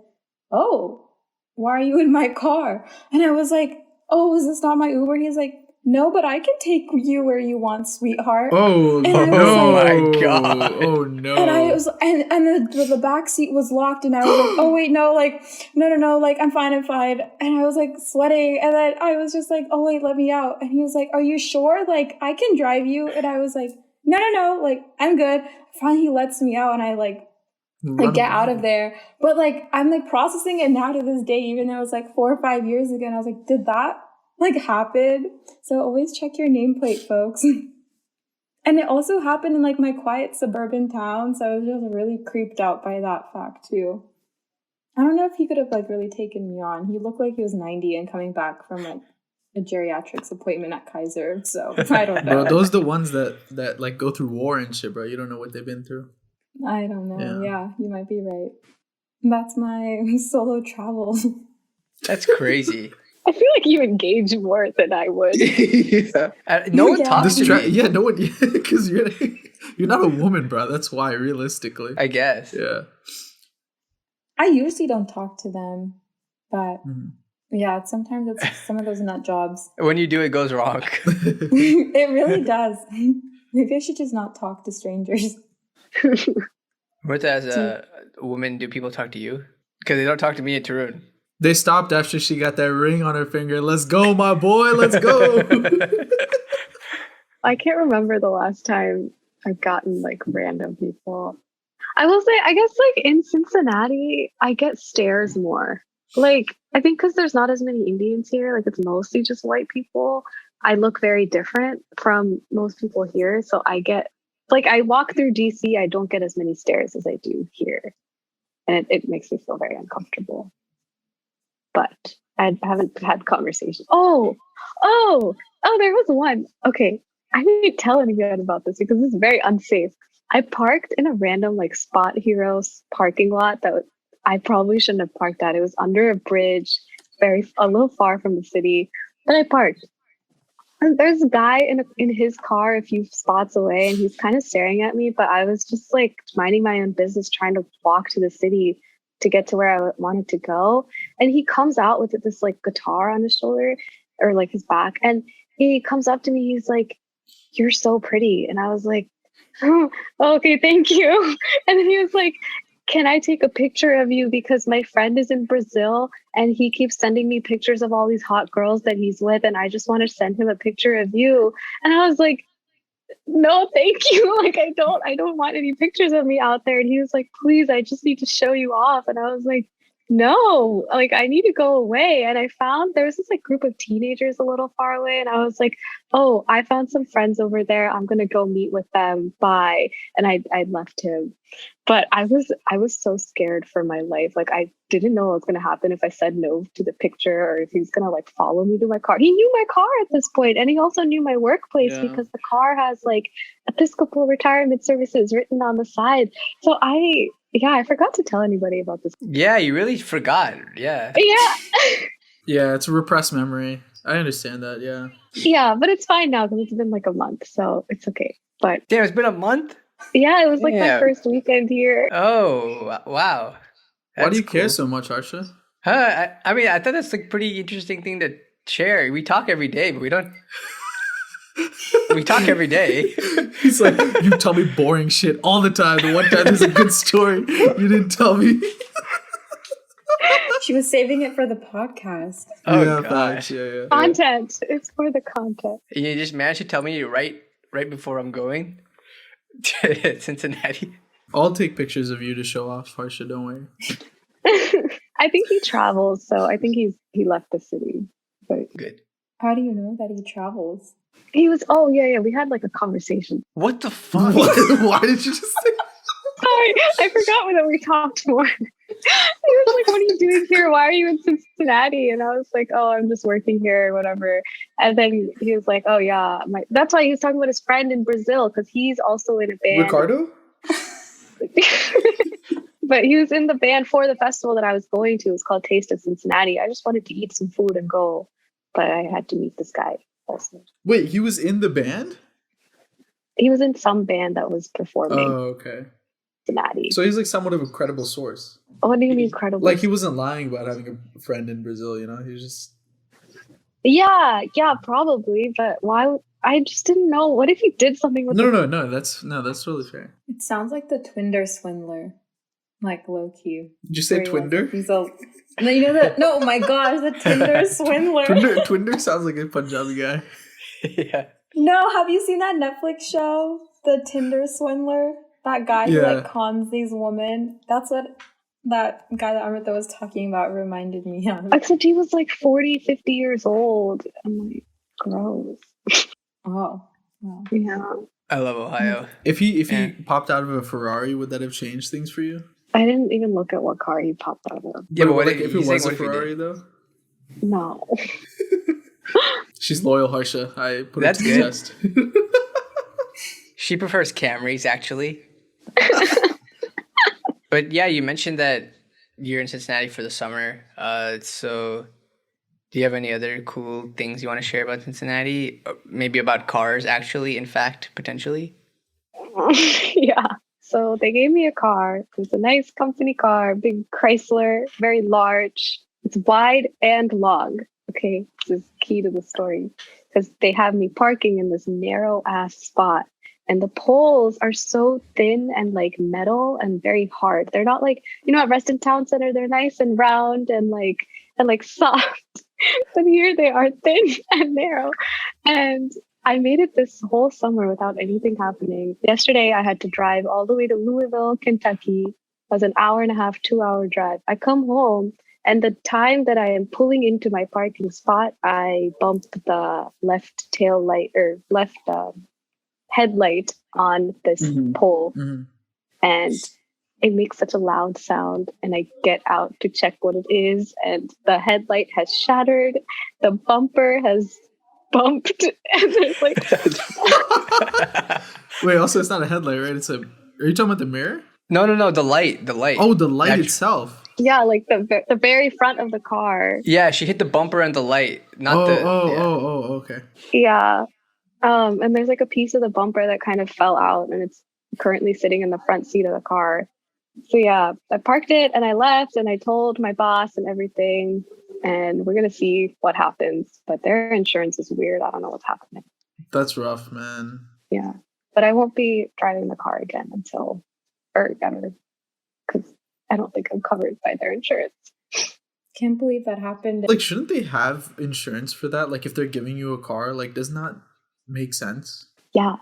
"Oh, why are you in my car?" And I was like, "Oh, is this not my Uber?" He's like, "No, but I can take you where you want, sweetheart."
Oh,
and
no.
My God.
Oh, no.
And I was, and the back seat was locked, and I was like, "Oh, wait, no, like, no, like, I'm fine. And I was like sweating, and then I was just like, "Oh, wait, let me out." And he was like, "Are you sure? Like, I can drive you." And I was like, no, like, I'm good. Finally, he lets me out, and I like get out of there. But like, I'm like processing it now to this day, even though it was like 4 or 5 years ago. And I was like, did that like happen? So always check your nameplate, folks. And it also happened in like my quiet suburban town. So I was just really creeped out by that fact too. I don't know if he could have like really taken me on. He looked like he was 90 and coming back from like a geriatrics appointment at Kaiser. So I don't know.
Bro, those are the ones that like go through war and shit, bro. You don't know what they've been through.
I don't know. Yeah, you might be right. That's my solo travel.
That's crazy.
I feel like you engage more than I would.
No one talks to me.
Yeah, no one, because you're not a woman, bro. That's why, realistically.
I guess.
Yeah.
I usually don't talk to them, but yeah, sometimes it's some of those nut jobs.
When you do, it goes wrong.
It really does. Maybe I should just not talk to strangers.
What, as a woman, do people talk to you? Because they don't talk to me and Tarun.
They stopped after she got that ring on her finger. Let's go, my boy. Let's go.
I can't remember the last time I've gotten like random people. I will say, I guess like in Cincinnati, I get stares more. Like, I think because there's not as many Indians here, like it's mostly just white people. I look very different from most people here. So I get, like, I walk through DC, I don't get as many stares as I do here. And it makes me feel very uncomfortable. But I haven't had conversations. Oh, there was one. Okay, I didn't tell anyone about this because this is very unsafe. I parked in a random like Spot Heroes parking lot that I probably shouldn't have parked at. It was under a bridge, a little far from the city, but I parked. And there's a guy in his car a few spots away, and he's kind of staring at me, but I was just like minding my own business, trying to walk to the city to get to where I wanted to go. And he comes out with this like guitar on his shoulder or like his back. And he comes up to me. He's like, "You're so pretty." And I was like, "Oh, okay, thank you." And then he was like, "Can I take a picture of you? Because my friend is in Brazil and he keeps sending me pictures of all these hot girls that he's with. And I just want to send him a picture of you." And I was like, "No, thank you. Like, I don't want any pictures of me out there." And he was like, "Please, I just need to show you off." And I was like, "No, like, I need to go away." And I found there was this like group of teenagers a little far away. And I was like, "Oh, I found some friends over there. I'm going to go meet with them. Bye." And I left him. But I was so scared for my life. Like I didn't know what was gonna happen if I said no to the picture or if he was gonna like follow me to my car. He knew my car at this point, and he also knew my workplace because the car has like Episcopal Retirement Services written on the side. So I forgot to tell anybody about this.
Yeah, you really forgot. Yeah.
Yeah.
Yeah, it's a repressed memory. I understand that. Yeah.
Yeah, but it's fine now because it's been like a month, so it's okay. But
damn, it's been a month.
Yeah, it was like my first weekend here.
Oh, wow.
Why do you care so much, Harsha?
I mean, I thought that's a pretty interesting thing to share. We talk every day, but we don't. We talk every day.
He's like, you tell me boring shit all the time. The one time there's a good story, you didn't tell me.
She was saving it for the podcast.
Oh,
yeah,
gosh.
Yeah.
Content. It's for the content.
You just managed to tell me right before I'm going to Cincinnati.
I'll take pictures of you to show off, Harsha. Don't worry.
I think he travels, so I think he left the city. But
good.
How do you know that he travels?
He was. Oh yeah. We had like a conversation.
What the fuck?
Why did you just say?
Sorry, I forgot that we talked more. He was like, "What are you doing here? Why are you in Cincinnati?" And I was like, "Oh, I'm just working here, or whatever." And then he was like, "Oh yeah, that's why he was talking about his friend in Brazil because he's also in a band."
Ricardo?
But he was in the band for the festival that I was going to. It was called Taste of Cincinnati. I just wanted to eat some food and go, but I had to meet this guy also.
Wait, he was in the band?
He was in some band that was performing.
Oh, okay.
Cincinnati.
So he's like somewhat of a credible source.
What do you mean credible?
Like he wasn't lying about having a friend in Brazil, you know? He was just...
Yeah, probably. But why? I just didn't know. What if he did something with
No, that's totally fair.
It sounds like the Twinder swindler. Like low key.
Did you say Twinder?
He's a... No, you know that? No, my gosh, the Tinder swindler.
Twinder sounds like a Punjabi guy.
Yeah.
No, have you seen that Netflix show, The Tinder Swindler? That guy who like cons these women. That's what that guy that Amrita was talking about reminded me of.
Except he was like 40, 50 years old. I'm like, gross.
Oh. Wow.
Yeah.
I love Ohio.
If he popped out of a Ferrari, would that have changed things for you?
I didn't even look at what car he popped out of.
Yeah, but what
like, if it was a Ferrari, though?
No.
She's loyal, Harsha. I put
That's
it to the test.
She prefers Camrys, actually. But yeah, you mentioned that you're in Cincinnati for the summer. So do you have any other cool things you want to share about Cincinnati? Maybe about cars, actually, in fact, potentially?
Yeah. So they gave me a car. It's a nice company car, big Chrysler, very large. It's wide and long. Okay, this is key to the story because they have me parking in this narrow ass spot. And the poles are so thin and like metal and very hard. They're not like, at Reston Town Center, they're nice and round and like soft. But here they are thin and narrow. And I made it this whole summer without anything happening. Yesterday, I had to drive all the way to Louisville, Kentucky. It was an 1.5, 2-hour drive. I come home, and the time that I am pulling into my parking spot, I bumped the left tail light or left headlight on this pole. Mm-hmm. And it makes such a loud sound. And I get out to check what it is. And the headlight has shattered. The bumper has bumped. And there's like...
Wait, also it's not a headlight, right? Are you talking about the mirror?
No, the light.
Oh, the light itself.
Yeah, like the very front of the car.
Yeah, she hit the bumper and the light, not
okay.
Yeah. And there's like a piece of the bumper that kind of fell out and it's currently sitting in the front seat of the car. So yeah, I parked it and I left and I told my boss and everything and we're going to see what happens. But their insurance is weird. I don't know what's happening.
That's rough, man.
Yeah. But I won't be driving the car again until, or ever, because I don't think I'm covered by their insurance.
Can't believe that happened.
Like, shouldn't they have insurance for that? Like, if they're giving you a car, like, does not make sense? Yeah.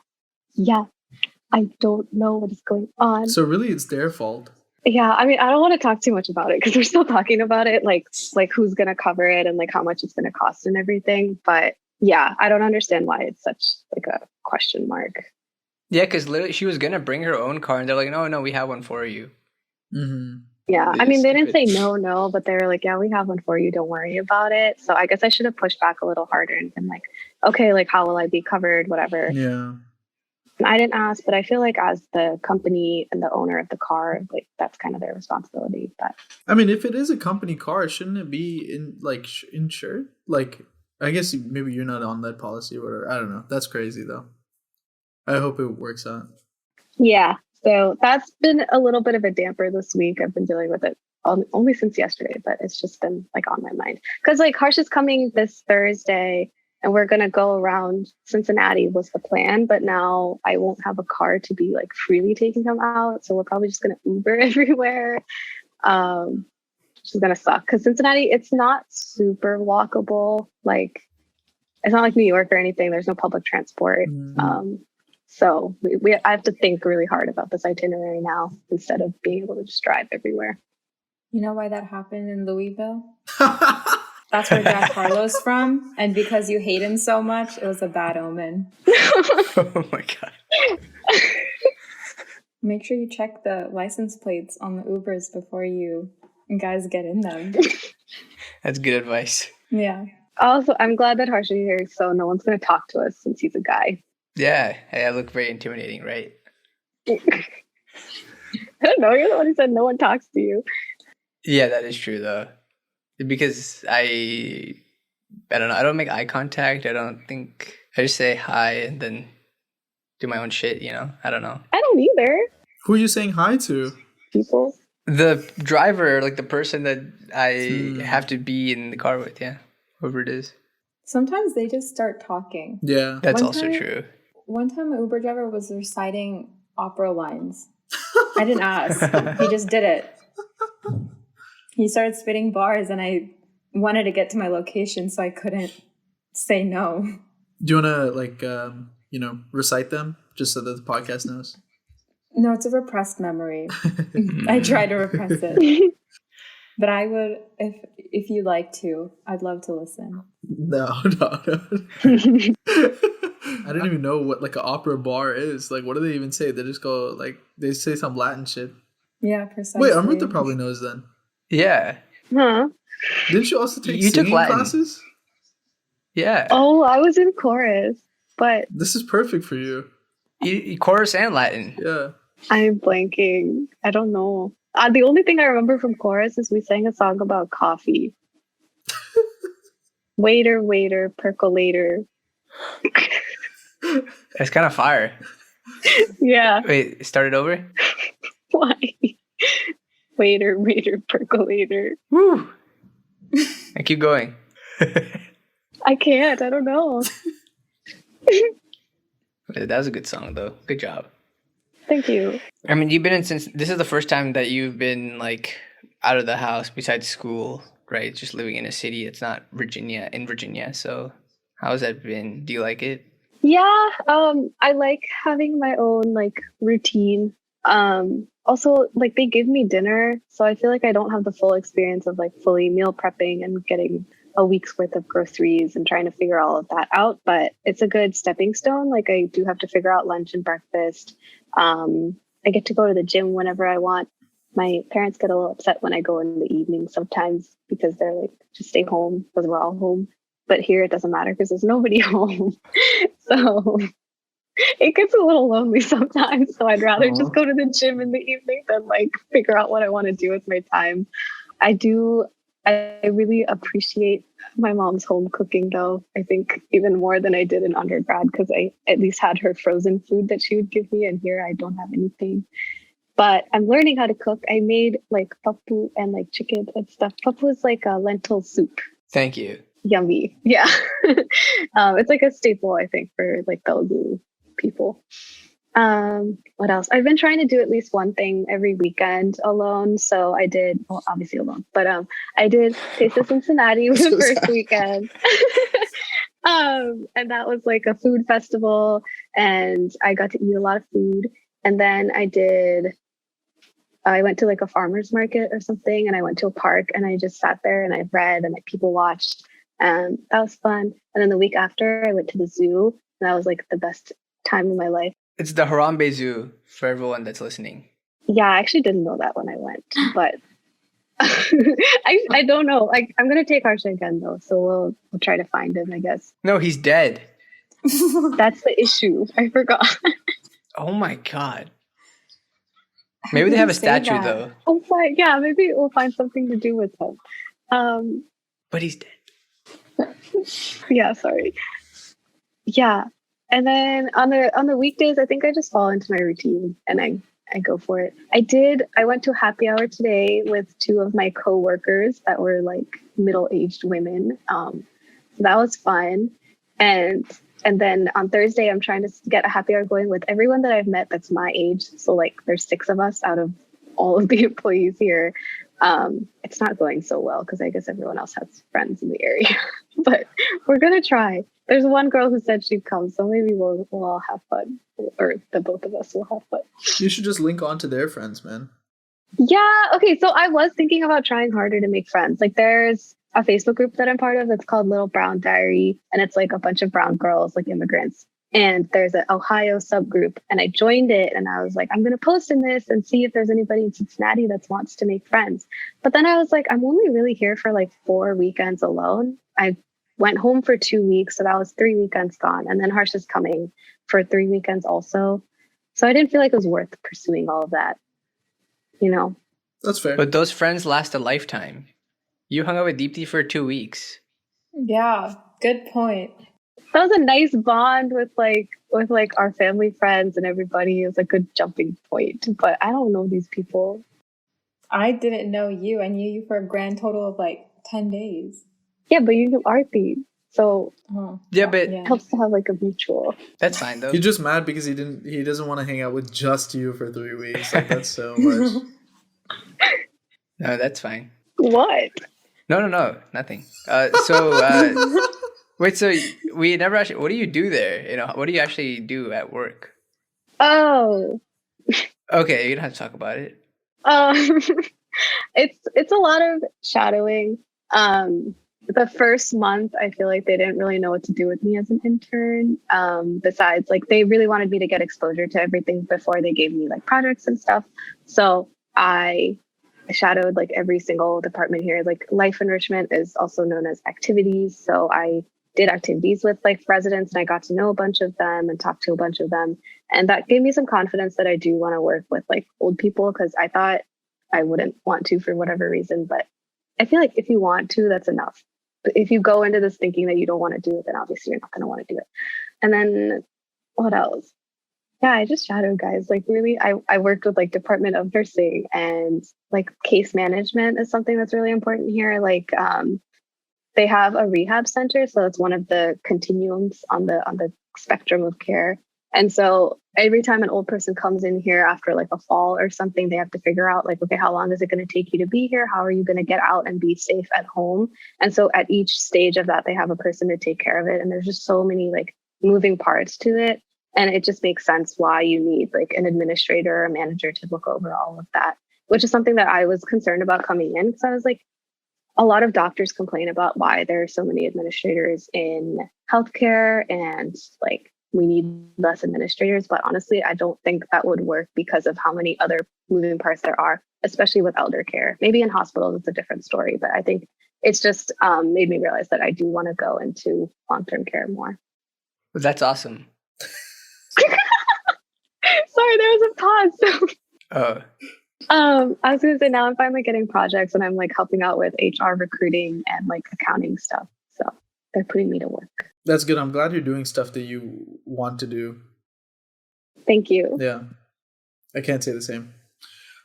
I don't know what is going on.
So really, it's their fault.
Yeah, I mean, I don't want to talk too much about it because we're still talking about it, like who's going to cover it and like how much it's going to cost and everything. But yeah, I don't understand why it's such like a question mark.
Yeah, because literally she was gonna bring her own car, and they're like, no, we have one for you.
Mm-hmm.
Yeah,
Really
I mean, they didn't say
stupid.
no, but they were like, yeah, we have one for you. Don't worry about it. So I guess I should have pushed back a little harder and been like, okay, like, how will I be covered? Whatever.
Yeah.
And I didn't ask, but I feel like as the company and the owner of the car, like, that's kind of their responsibility. But
I mean, if it is a company car, shouldn't it be insured? Like, I guess maybe you're not on that policy or whatever. I don't know. That's crazy though. I hope it works out.
yeah, so that's been a little bit of a damper this week. I've been dealing with it only since yesterday, but it's just been like on my mind because like Harsh is coming this Thursday and we're going to go around Cincinnati was the plan, but now I won't have a car to be like freely taking him out. So we're probably just going to Uber everywhere. Which is going to suck because Cincinnati, it's not super walkable. Like it's not like New York or anything. There's no public transport.
Mm.
So I have to think really hard about this itinerary now instead of being able to just drive everywhere.
You know why that happened in Louisville? That's where Jack Harlow's from. And because you hate him so much, it was a bad omen.
Oh my God.
Make sure you check the license plates on the Ubers before you guys get in them.
That's good advice.
Yeah.
Also, I'm glad that Harsh is here, so no one's going to talk to us since he's a guy.
Yeah, I look very intimidating, right?
I don't know. You're the one who said no one talks to you.
Yeah, that is true though. Because I don't know. I don't make eye contact. I just say hi and then do my own shit, you know? I don't know.
I don't either.
Who are you saying hi to?
People.
The driver, like the person that I have to be in the car with, yeah. Whoever it is.
Sometimes they just start talking.
Yeah.
That's
One
also
time-
true.
One time an Uber driver was reciting opera lines. I didn't ask. He just did it. He started spitting bars and I wanted to get to my location so I couldn't say no.
Do you want to recite them just so that the podcast knows?
No, it's a repressed memory. I try to repress it. But I would, if you like to, I'd love to listen.
No. I didn't even know what like an opera bar is. Like, what do they even say? They just go like they say some Latin shit.
Yeah, precisely.
Wait, Amrita probably knows then.
Yeah.
Huh?
Didn't you also take
You took
singing
Latin.
classes?
Yeah.
Oh, I was in chorus, but
This is perfect for you.
Chorus and Latin.
Yeah.
I'm blanking. I don't know. The only thing I remember from chorus is we sang a song about coffee. Waiter, waiter, percolator.
It's kind of fire.
Yeah.
Wait, start it over?
Why? Waiter, waiter, percolator.
Woo! And keep going.
I can't. I don't know.
That was a good song, though. Good job.
Thank you.
I mean, you've been in since this is the first time that you've been like out of the house besides school, right? Just living in a city. It's not in Virginia. So how has that been? Do you like it?
Yeah. I like having my own like routine. Also like they give me dinner, so I feel like I don't have the full experience of like fully meal prepping and getting a week's worth of groceries and trying to figure all of that out. But it's a good stepping stone. Like I do have to figure out lunch and breakfast. I get to go to the gym whenever I want. My parents get a little upset when I go in the evening sometimes because they're like, just stay home because we're all home. But here it doesn't matter because there's nobody home. So it gets a little lonely sometimes. So I'd rather just go to the gym in the evening than like figure out what I want to do with my time. I really appreciate my mom's home cooking though. I think even more than I did in undergrad because I at least had her frozen food that she would give me, and here I don't have anything. But I'm learning how to cook. I made like papu and like chicken and stuff. Papu is like a lentil soup.
Thank you.
Yummy. Yeah. It's like a staple, I think, for like Telugu people. What else? I've been trying to do at least one thing every weekend alone. So I did, well, obviously alone, but I did Taste of Cincinnati the first weekend. And that was like a food festival, and I got to eat a lot of food. And then I went to like a farmer's market or something, and I went to a park and I just sat there and I read and like people watched. And that was fun. And then the week after I went to the zoo, and that was like the best time of my life.
It's the Harambe Zoo for everyone that's listening.
Yeah, I actually didn't know that when I went, but I don't know. Like, I'm gonna take Harsha again though, so we'll try to find him, I guess.
No, he's dead.
That's the issue. I forgot.
Oh my god. Maybe they have a statue though.
Oh, fine. Yeah, maybe we'll find something to do with him.
But he's dead.
Yeah, sorry. Yeah. And then on the weekdays, I think I just fall into my routine and I go for it. I went to a happy hour today with two of my coworkers that were like middle-aged women. So that was fun. And then on Thursday, I'm trying to get a happy hour going with everyone that I've met that's my age. So like there's 6 of us out of all of the employees here. It's not going so well because I guess everyone else has friends in the area, but we're going to try. There's one girl who said she'd come, so maybe we'll all have fun, or the both of us will have fun.
You should just link on to their friends, man.
Yeah. Okay. So I was thinking about trying harder to make friends. Like there's a Facebook group that I'm part of that's called Little Brown Diary, and it's like a bunch of brown girls, like immigrants. And there's an Ohio subgroup, and I joined it, and I was like, I'm going to post in this and see if there's anybody in Cincinnati that wants to make friends. But then I was like, I'm only really here for like 4 weekends alone. I went home for 2 weeks, so that was 3 weekends gone. And then Harsha's coming for 3 weekends also. So I didn't feel like it was worth pursuing all of that, you know?
That's fair.
But those friends last a lifetime. You hung out with Deepthi for 2 weeks.
Yeah, good point.
That was a nice bond with our family friends and everybody. It was a good jumping point. But I don't know these people.
I didn't know you. I knew you for a grand total of like 10 days.
Yeah, but you knew Aarti. So
yeah, but
it helps to have like a mutual.
That's fine though.
He's just mad because he doesn't want to hang out with just you for 3 weeks. Like that's so much.
No, that's fine.
What?
No, nothing. Wait, so we never actually, what do you do there? You know, what do you actually do at work?
Oh.
Okay, you don't have to talk about it.
It's a lot of shadowing. The first month, I feel like they didn't really know what to do with me as an intern. Besides, like they really wanted me to get exposure to everything before they gave me like projects and stuff. So I shadowed like every single department here. Like life enrichment is also known as activities. So I did activities with like residents and I got to know a bunch of them and talk to a bunch of them. And that gave me some confidence that I do want to work with like old people because I thought I wouldn't want to for whatever reason. But I feel like if you want to, that's enough. But if you go into this thinking that you don't want to do it, then obviously you're not going to want to do it. And then what else? Yeah, I just shadowed guys. Like really, I worked with like Department of Nursing and like case management is something that's really important here. Like they have a rehab center, so it's one of the continuums on the spectrum of care. And so every time an old person comes in here after like a fall or something, they have to figure out like, okay, how long is it going to take you to be here? How are you going to get out and be safe at home? And so at each stage of that, they have a person to take care of it. And there's just so many like moving parts to it. And it just makes sense why you need like an administrator or a manager to look over all of that, which is something that I was concerned about coming in because I was like, a lot of doctors complain about why there are so many administrators in healthcare and like we need less administrators. But honestly, I don't think that would work because of how many other moving parts there are, especially with elder care. Maybe in hospitals, it's a different story, but I think it's just made me realize that I do want to go into long-term care more.
That's awesome.
Sorry, there was a pause.
Oh.
I was gonna say now I'm finally getting projects and I'm like helping out with HR recruiting and like accounting stuff. So they're putting me to work.
That's good. I'm glad you're doing stuff that you want to do.
Thank you.
Yeah. I can't say the same.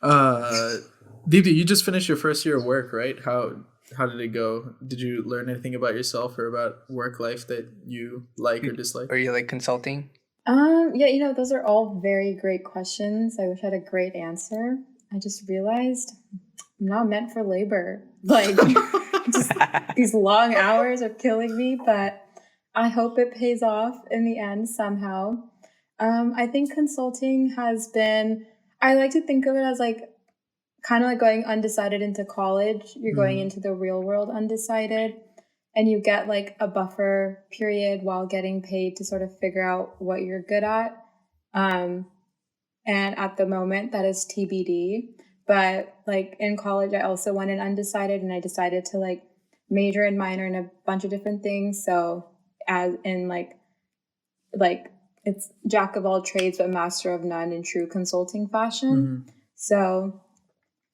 Deepthi, you just finished your first year of work, right? How did it go? Did you learn anything about yourself or about work life that you like or dislike?
Are you like consulting?
Yeah, those are all very great questions. I wish I had a great answer. I just realized I'm not meant for labor. Like, just these long hours are killing me, but I hope it pays off in the end somehow. I think consulting has been, I like to think of it as like, kind of like going undecided into college. You're going into the real world undecided. And you get like a buffer period while getting paid to sort of figure out what you're good at. And at the moment, that is TBD. But like in college, I also went in undecided, and I decided to like major and minor in a bunch of different things. So as in like it's jack of all trades, but master of none in true consulting fashion. So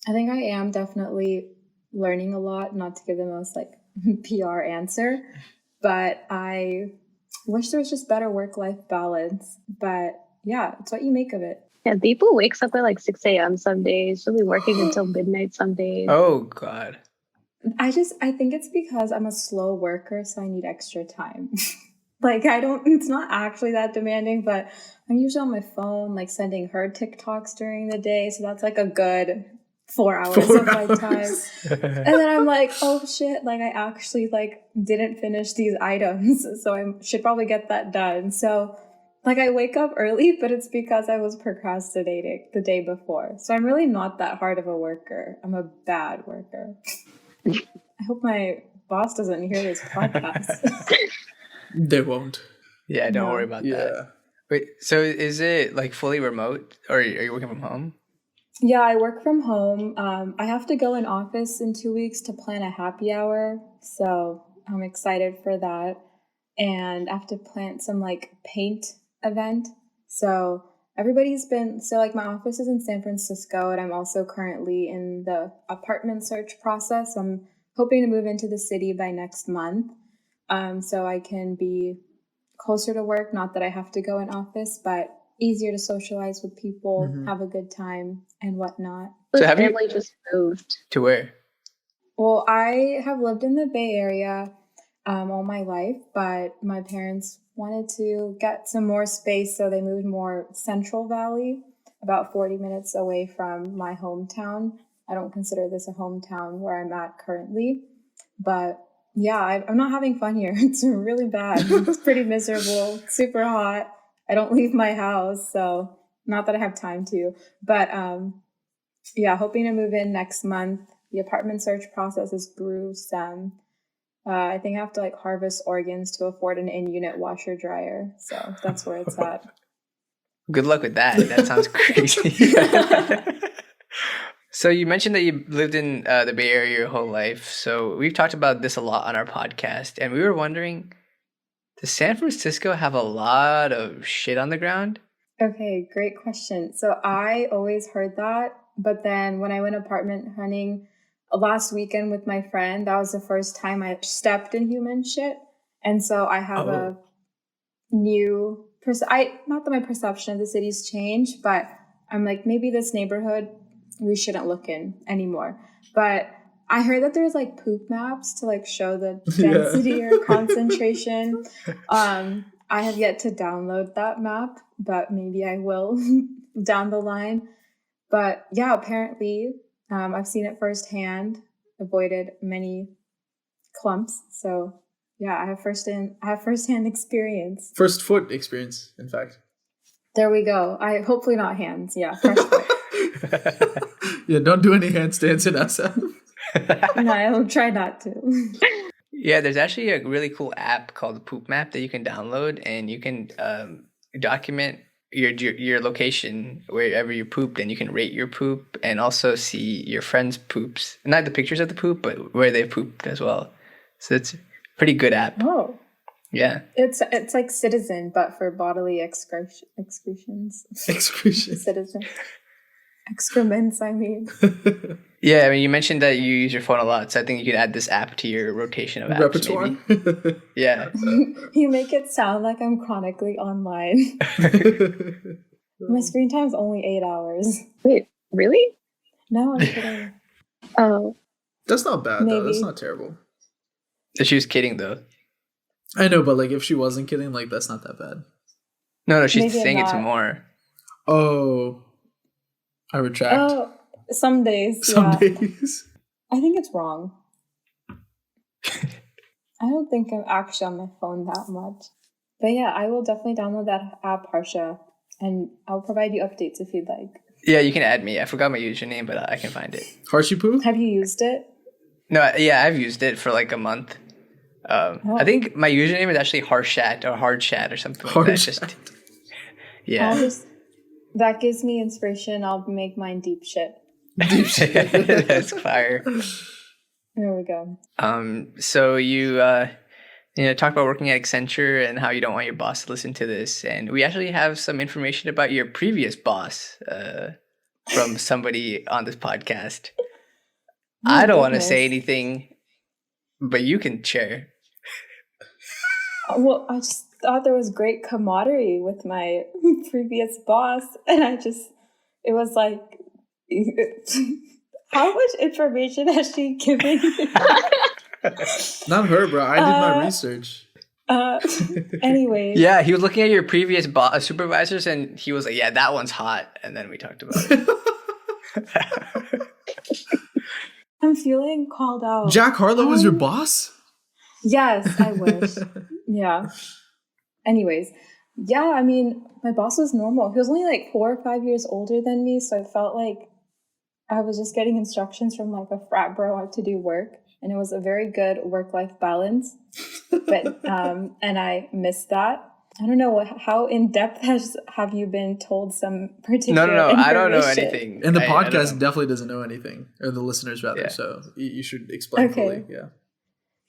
I think I am definitely learning a lot, not to give the most like PR answer, but I wish there was just better work-life balance. But yeah, it's what you make of it.
Yeah, Deepu wakes up at like 6 a.m. some days. She'll be working until midnight some days.
Oh, God.
I think it's because I'm a slow worker, so I need extra time. Like, it's not actually that demanding, but I'm usually on my phone, like sending her TikToks during the day. So that's like a good 4 hours of my time. And then I'm like, oh shit, like I actually like didn't finish these items. So I should probably get that done. So like I wake up early, but it's because I was procrastinating the day before. So I'm really not that hard of a worker. I'm a bad worker. I hope my boss doesn't hear this podcast.
They won't.
Yeah, don't worry about that. Wait, so is it like fully remote, or are you working from home?
Yeah, I work from home. I have to go in office in 2 weeks to plan a happy hour. So I'm excited for that. And I have to plan some like paint event. So like my office is in San Francisco, and I'm also currently in the apartment search process. I'm hoping to move into the city by next month. So I can be closer to work. Not that I have to go in office, but easier to socialize with people, have a good time, and whatnot.
So have family just moved
to where?
Well, I have lived in the Bay Area all my life, but my parents wanted to get some more space, so they moved more Central Valley, about 40 minutes away from my hometown. I don't consider this a hometown where I'm at currently, but yeah, I'm not having fun here. It's really bad. It's pretty miserable, super hot. I don't leave my house, so not that I have time to. But yeah, hoping to move in next month. The apartment search process is gruesome. I think I have to like harvest organs to afford an in-unit washer dryer. So that's where it's at.
Good luck with that. That sounds crazy. So you mentioned that you lived in the Bay Area your whole life. So we've talked about this a lot on our podcast, and we were wondering, does San Francisco have a lot of shit on the ground?
Okay, great question. So I always heard that, but then when I went apartment hunting last weekend with my friend, that was the first time I stepped in human shit. And so I have a new not that my perception of the city's changed, but I'm like, maybe this neighborhood we shouldn't look in anymore. But I heard that there's like poop maps to like show the density or concentration. I have yet to download that map, but maybe I will down the line. But yeah, apparently I've seen it firsthand, avoided many clumps. So yeah, I have firsthand experience.
First foot experience, in fact.
There we go. Hopefully not hands. Yeah, first foot.
Yeah, don't do any handstands in SF.
No, I'll try not to.
Yeah, there's actually a really cool app called Poop Map that you can download, and you can document your location wherever you pooped, and you can rate your poop and also see your friends' poops. Not the pictures of the poop, but where they pooped as well. So it's a pretty good app.
Oh.
Yeah.
It's like Citizen, but for bodily excretions.
Excretions.
Citizen. Excrements, I mean.
Yeah, I mean, you mentioned that you use your phone a lot, so I think you could add this app to your rotation of apps.
Repertoire?
Yeah.
You make it sound like I'm chronically online. My screen time is only 8 hours.
Wait, really?
No, I'm kidding.
Oh.
That's not bad,
Maybe.
though. That's not terrible.
She was kidding, though.
I know, but like if she wasn't kidding, like that's not that bad.
No, she's
Maybe
saying it's
not.
more.
Oh. I retract.
Oh, some days.
Some
yeah.
days.
I think it's wrong. I don't think I'm actually on my phone that much. But yeah, I will definitely download that app, Harsha, and I'll provide you updates if you'd like.
Yeah, you can add me. I forgot my username, but I can find it.
Harshipoo?
Have you used it?
No, yeah, I've used it for like a month. I think my username is actually Harshat or Hardchat or something like that. Just, yeah.
That gives me inspiration. I'll make mine deep shit.
Deep shit.
That's fire.
There we go.
So you talk about working at Accenture and how you don't want your boss to listen to this, and we actually have some information about your previous boss from somebody on this podcast. I don't want to say anything, but you can share.
Well, I just thought there was great camaraderie with my previous boss, and it was like, how much information has she given you?
Not her, bro. I did my research.
Anyway.
Yeah, he was looking at your previous supervisors, and he was like, "Yeah, that one's hot." And then we talked about it.
I'm feeling called out.
Jack Harlow was your boss?
Yes, I wish. Yeah. Anyways, yeah, I mean, my boss was normal. He was only like 4 or 5 years older than me, so I felt like I was just getting instructions from like a frat bro how to do work, and it was a very good work-life balance. But and I missed that. I don't know how in depth have you been told some particular.
No, I don't know anything.
And the podcast definitely doesn't know anything, or the listeners rather. Yeah. So you should explain fully. Yeah.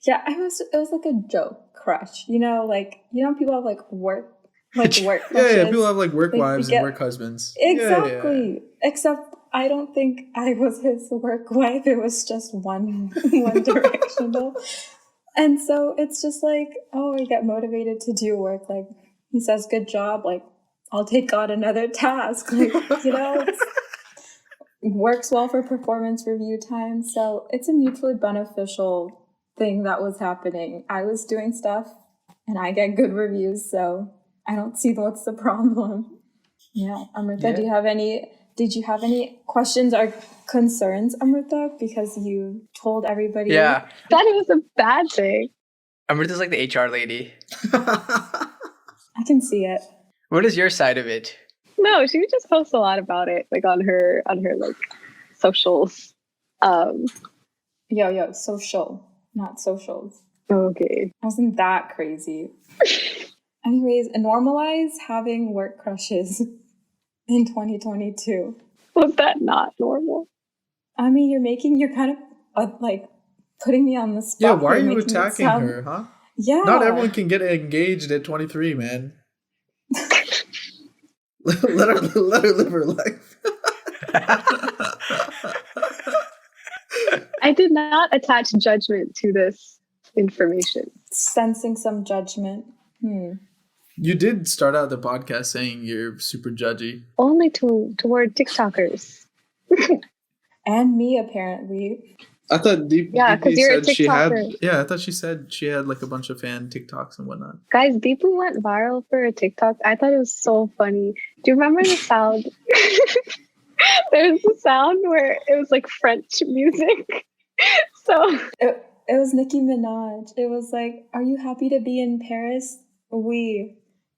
Yeah, it was like a joke crush. People have like work crushes.
Yeah, people have like work wives and work husbands.
Exactly. Yeah. Except I don't think I was his work wife. It was just one directional. And so it's just like, oh, I get motivated to do work. Like, he says, good job. Like, I'll take on another task. Like, it works well for performance review time. So it's a mutually beneficial thing that was happening. I was doing stuff and I get good reviews. So I don't see what's the problem. Yeah. Amrita, did you have any questions or concerns, Amrita, because you told everybody?
Yeah.
That was a bad thing.
Amrita's like the HR lady.
I can see it.
What is your side of it?
No, she would just post a lot about it, like on her like socials.
Yo, social, not socials.
Okay.
Wasn't that crazy? Anyways, normalize having work crushes in 2022.
Was that not normal?
I mean, you're kind of like putting me on the spot.
Yeah, why are you attacking her, huh?
Yeah.
Not everyone can get engaged at 23, man. let her live her life.
I did not attach judgment to this information.
Sensing some judgment.
You did start out the podcast saying you're super judgy.
Only toward TikTokers.
And me, apparently.
I thought
because you're a TikToker.
I thought she said she had like a bunch of fan TikToks and whatnot.
Guys, Deepu went viral for a TikTok. I thought it was so funny. Do you remember the sound? There's the sound where it was like French music. So
it was Nicki Minaj. It was like, "Are you happy to be in Paris? Oui."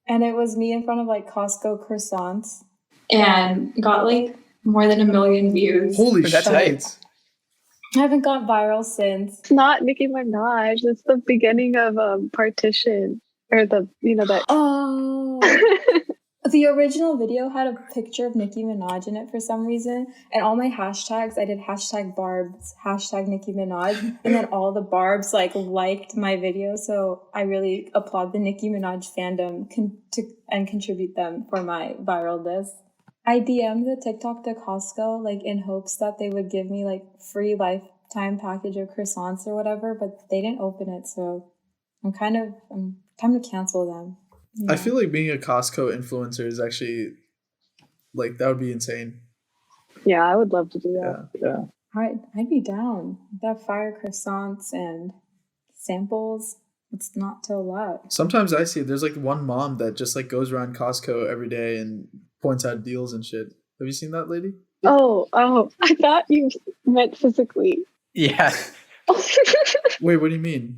And it was me in front of like Costco croissants, and got like more than 1 million views.
Holy shit! That's
I haven't gone viral since.
It's not Nicki Minaj. It's the beginning of Partition, or that.
Oh. The original video had a picture of Nicki Minaj in it for some reason, and all my hashtags, I did hashtag Barbs, hashtag Nicki Minaj, and then all the Barbs liked my video, so I really applaud the Nicki Minaj fandom and contribute them for my viralness. I DM'd the TikTok to Costco in hopes that they would give me free lifetime package of croissants or whatever, but they didn't open it, so I'm time to cancel them. Yeah.
I feel like being a Costco influencer is actually that would be insane.
Yeah, I would love to do that.
Yeah.
I'd be down. That fire croissants and samples. It's not to a lot.
Sometimes I see there's one mom that just goes around Costco every day and points out deals and shit. Have you seen that lady?
Oh, I thought you meant physically.
Yeah.
Wait, what do you mean?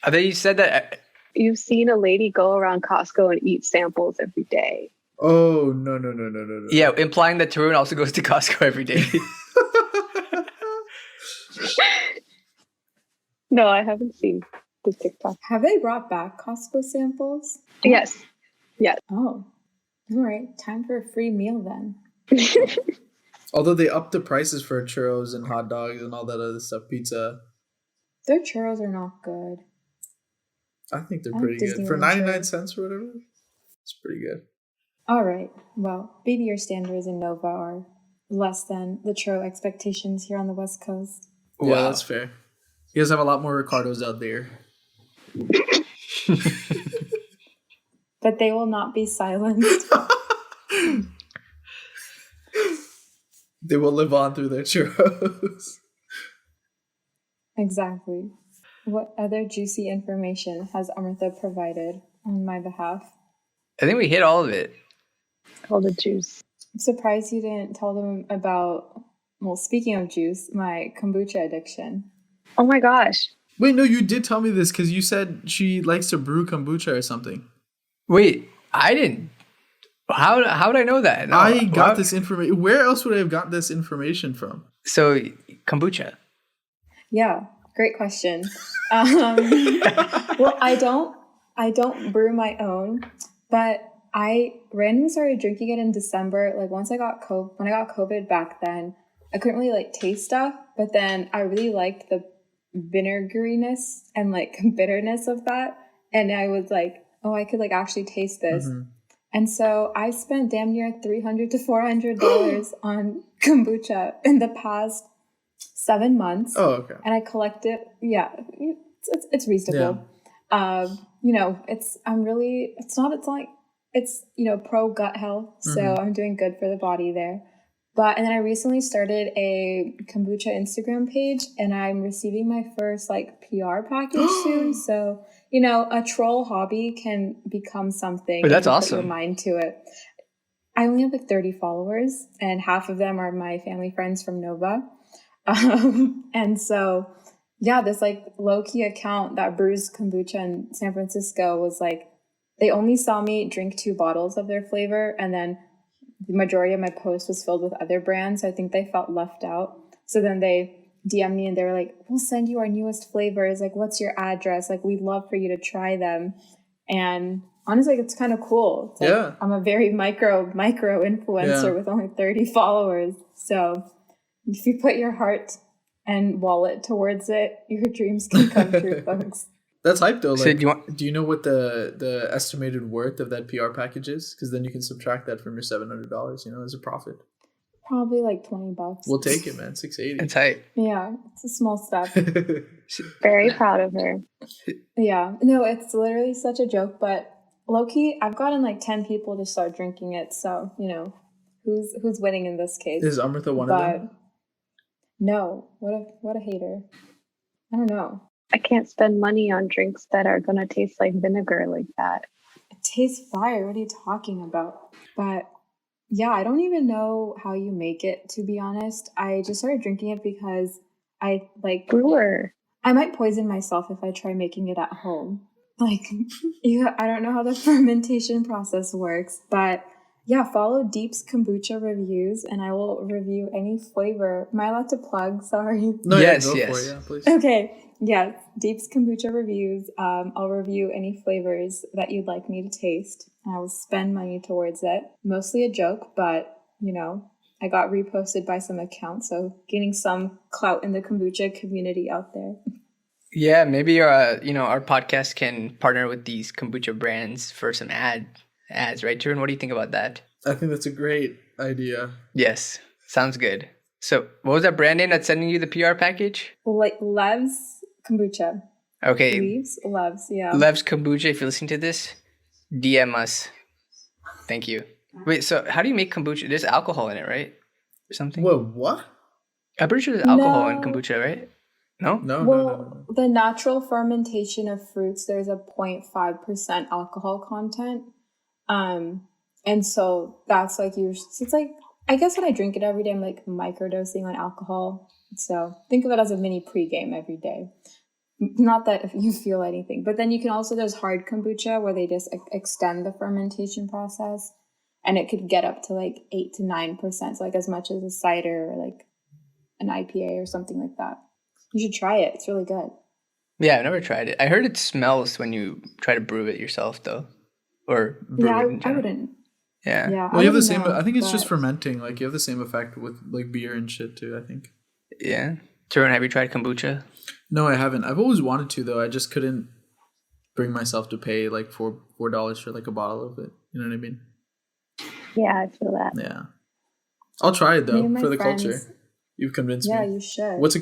I thought you said that.
You've seen a lady go around Costco and eat samples every day.
Oh, no.
Yeah, implying that Tarun also goes to Costco every day.
No, I haven't seen the TikTok.
Have they brought back Costco samples?
Yes.
Oh. All right, time for a free meal then.
Although they upped the prices for churros and hot dogs and all that other stuff, pizza.
Their churros are not good.
I think they're pretty good. For 99 cents or whatever, it's pretty good.
All right. Well, maybe your standards in Nova are less than the churro expectations here on the West Coast.
Wow. Yeah, that's fair. You guys have a lot more Ricardos out there.
But they will not be silenced.
They will live on through their churros.
Exactly. What other juicy information has Amrita provided on my behalf?
I think we hit all of it.
All the juice.
I'm surprised you didn't tell them about, well, speaking of juice, my kombucha addiction.
Oh my gosh.
Wait, no, you did tell me this because you said she likes to brew kombucha or something.
Wait, I didn't. How would I know that? No,
I got this information. Where else would I have got this information from?
So, kombucha.
Yeah, great question. Well, I don't brew my own, but I randomly started drinking it in December. Like when I got COVID back then, I couldn't really like taste stuff, but then I really liked the vinegariness and like bitterness of that, and I was like, oh, I could like actually taste this. Mm-hmm. And so I spent damn near $300 to $400 on kombucha in the past 7 months.
Oh, okay.
And I collected, yeah, it's reasonable. Yeah. It's pro gut health. So mm-hmm. I'm doing good for the body there. And then I recently started a kombucha Instagram page, and I'm receiving my first like PR package soon. So, a troll hobby can become something.
But that's awesome.
Put your mind to it. I only have like 30 followers, and half of them are my family friends from Nova. And so, yeah, this like low-key account that brews kombucha in San Francisco was like, they only saw me drink 2 bottles of their flavor, and then the majority of my post was filled with other brands. So I think they felt left out. So then they DM'd me and they were like, we'll send you our newest flavors. Like, what's your address? Like, we'd love for you to try them. And honestly, it's kind of cool. It's like, yeah. I'm a very micro influencer with only 30 followers. So if you put your heart and wallet towards it, your dreams can come true, folks.
That's hype though. Like, so do you know what the estimated worth of that PR package is? Because then you can subtract that from your $700, as a profit.
Probably like $20.
We'll take it, man. $680.
It's hype.
Yeah, it's a small step.
Very proud of her.
Yeah, no, it's literally such a joke. But low-key, I've gotten like 10 people to start drinking it. So who's winning in this case?
Is Amrita one of them?
No, what a hater. I don't know.
I can't spend money on drinks that are going to taste like vinegar like that.
It tastes fire. What are you talking about? But yeah, I don't even know how you make it, to be honest. I just started drinking it because I like...
Brewer.
I might poison myself if I try making it at home. Like, I don't know how the fermentation process works, but yeah, follow Deep's kombucha reviews and I will review any flavor. Am I allowed to plug? Sorry.
No,
yes.
For it, yeah, please.
Okay. Yeah, Deep's kombucha reviews. I'll review any flavors that you'd like me to taste. I will spend money towards it. Mostly a joke, but I got reposted by some accounts, so gaining some clout in the kombucha community out there.
Yeah, maybe our podcast can partner with these kombucha brands for some ads, right, Tarun? What do you think about that?
I think that's a great idea.
Yes, sounds good. So, what was that brand name that's sending you the PR package?
Like Lev's Kombucha.
Okay.
Lev's, yeah.
Lev's Kombucha, if you're listening to this, DM us. Thank you. Wait, so how do you make kombucha? There's alcohol in it, right? Or something?
Whoa, what?
I'm pretty sure there's alcohol in kombucha, right? No?
No.
The natural fermentation of fruits, there's a 0.5% alcohol content. And so that's like it's like, I guess when I drink it every day, I'm like microdosing on alcohol. So think of it as a mini pregame every day. Not that if you feel anything, but then you can also, there's hard kombucha where they just extend the fermentation process and it could get up to like 8 to 9%. So like as much as a cider or like an IPA or something like that. You should try it. It's really good.
Yeah, I've never tried it. I heard it smells when you try to brew it yourself though. Or brew
yeah,
it in
I wouldn't.
Yeah.
Yeah.
Well, you have the same.
know,
I think it's just
but-
fermenting. Like you have the same effect with like beer and shit too. I think.
Yeah. Tarun, have you tried kombucha?
No, I haven't. I've always wanted to though. I just couldn't bring myself to pay like $4 for like a bottle of it. You know what I mean?
Yeah, I feel that.
Yeah. I'll try it
Me
though
and my
for the
friends-
culture. You've convinced
Yeah,
me.
you should.
What's a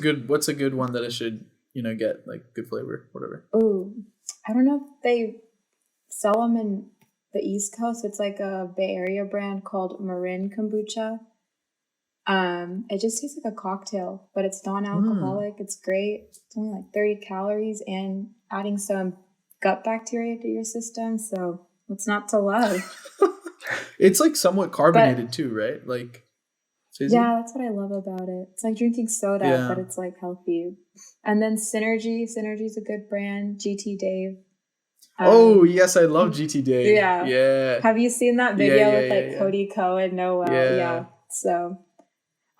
good one that I should, get, like good flavor, whatever.
Ooh, I don't know if they sell them in the East Coast. It's like a Bay Area brand called Marin Kombucha. It just tastes like a cocktail, but it's non-alcoholic. It's great. It's only like 30 calories and adding some gut bacteria to your system. So what's not to love?
It's like somewhat carbonated too, right? Like, fizzy?
Yeah, that's what I love about it. It's like drinking soda,
Yeah.
but it's like healthy. And then Synergy's a good brand. GT Dave.
Oh yes, I love GT Dave.
Yeah.
Yeah.
Have you seen that video
Yeah,
with like
yeah.
Cody Ko and Noel?
Yeah.
Yeah. So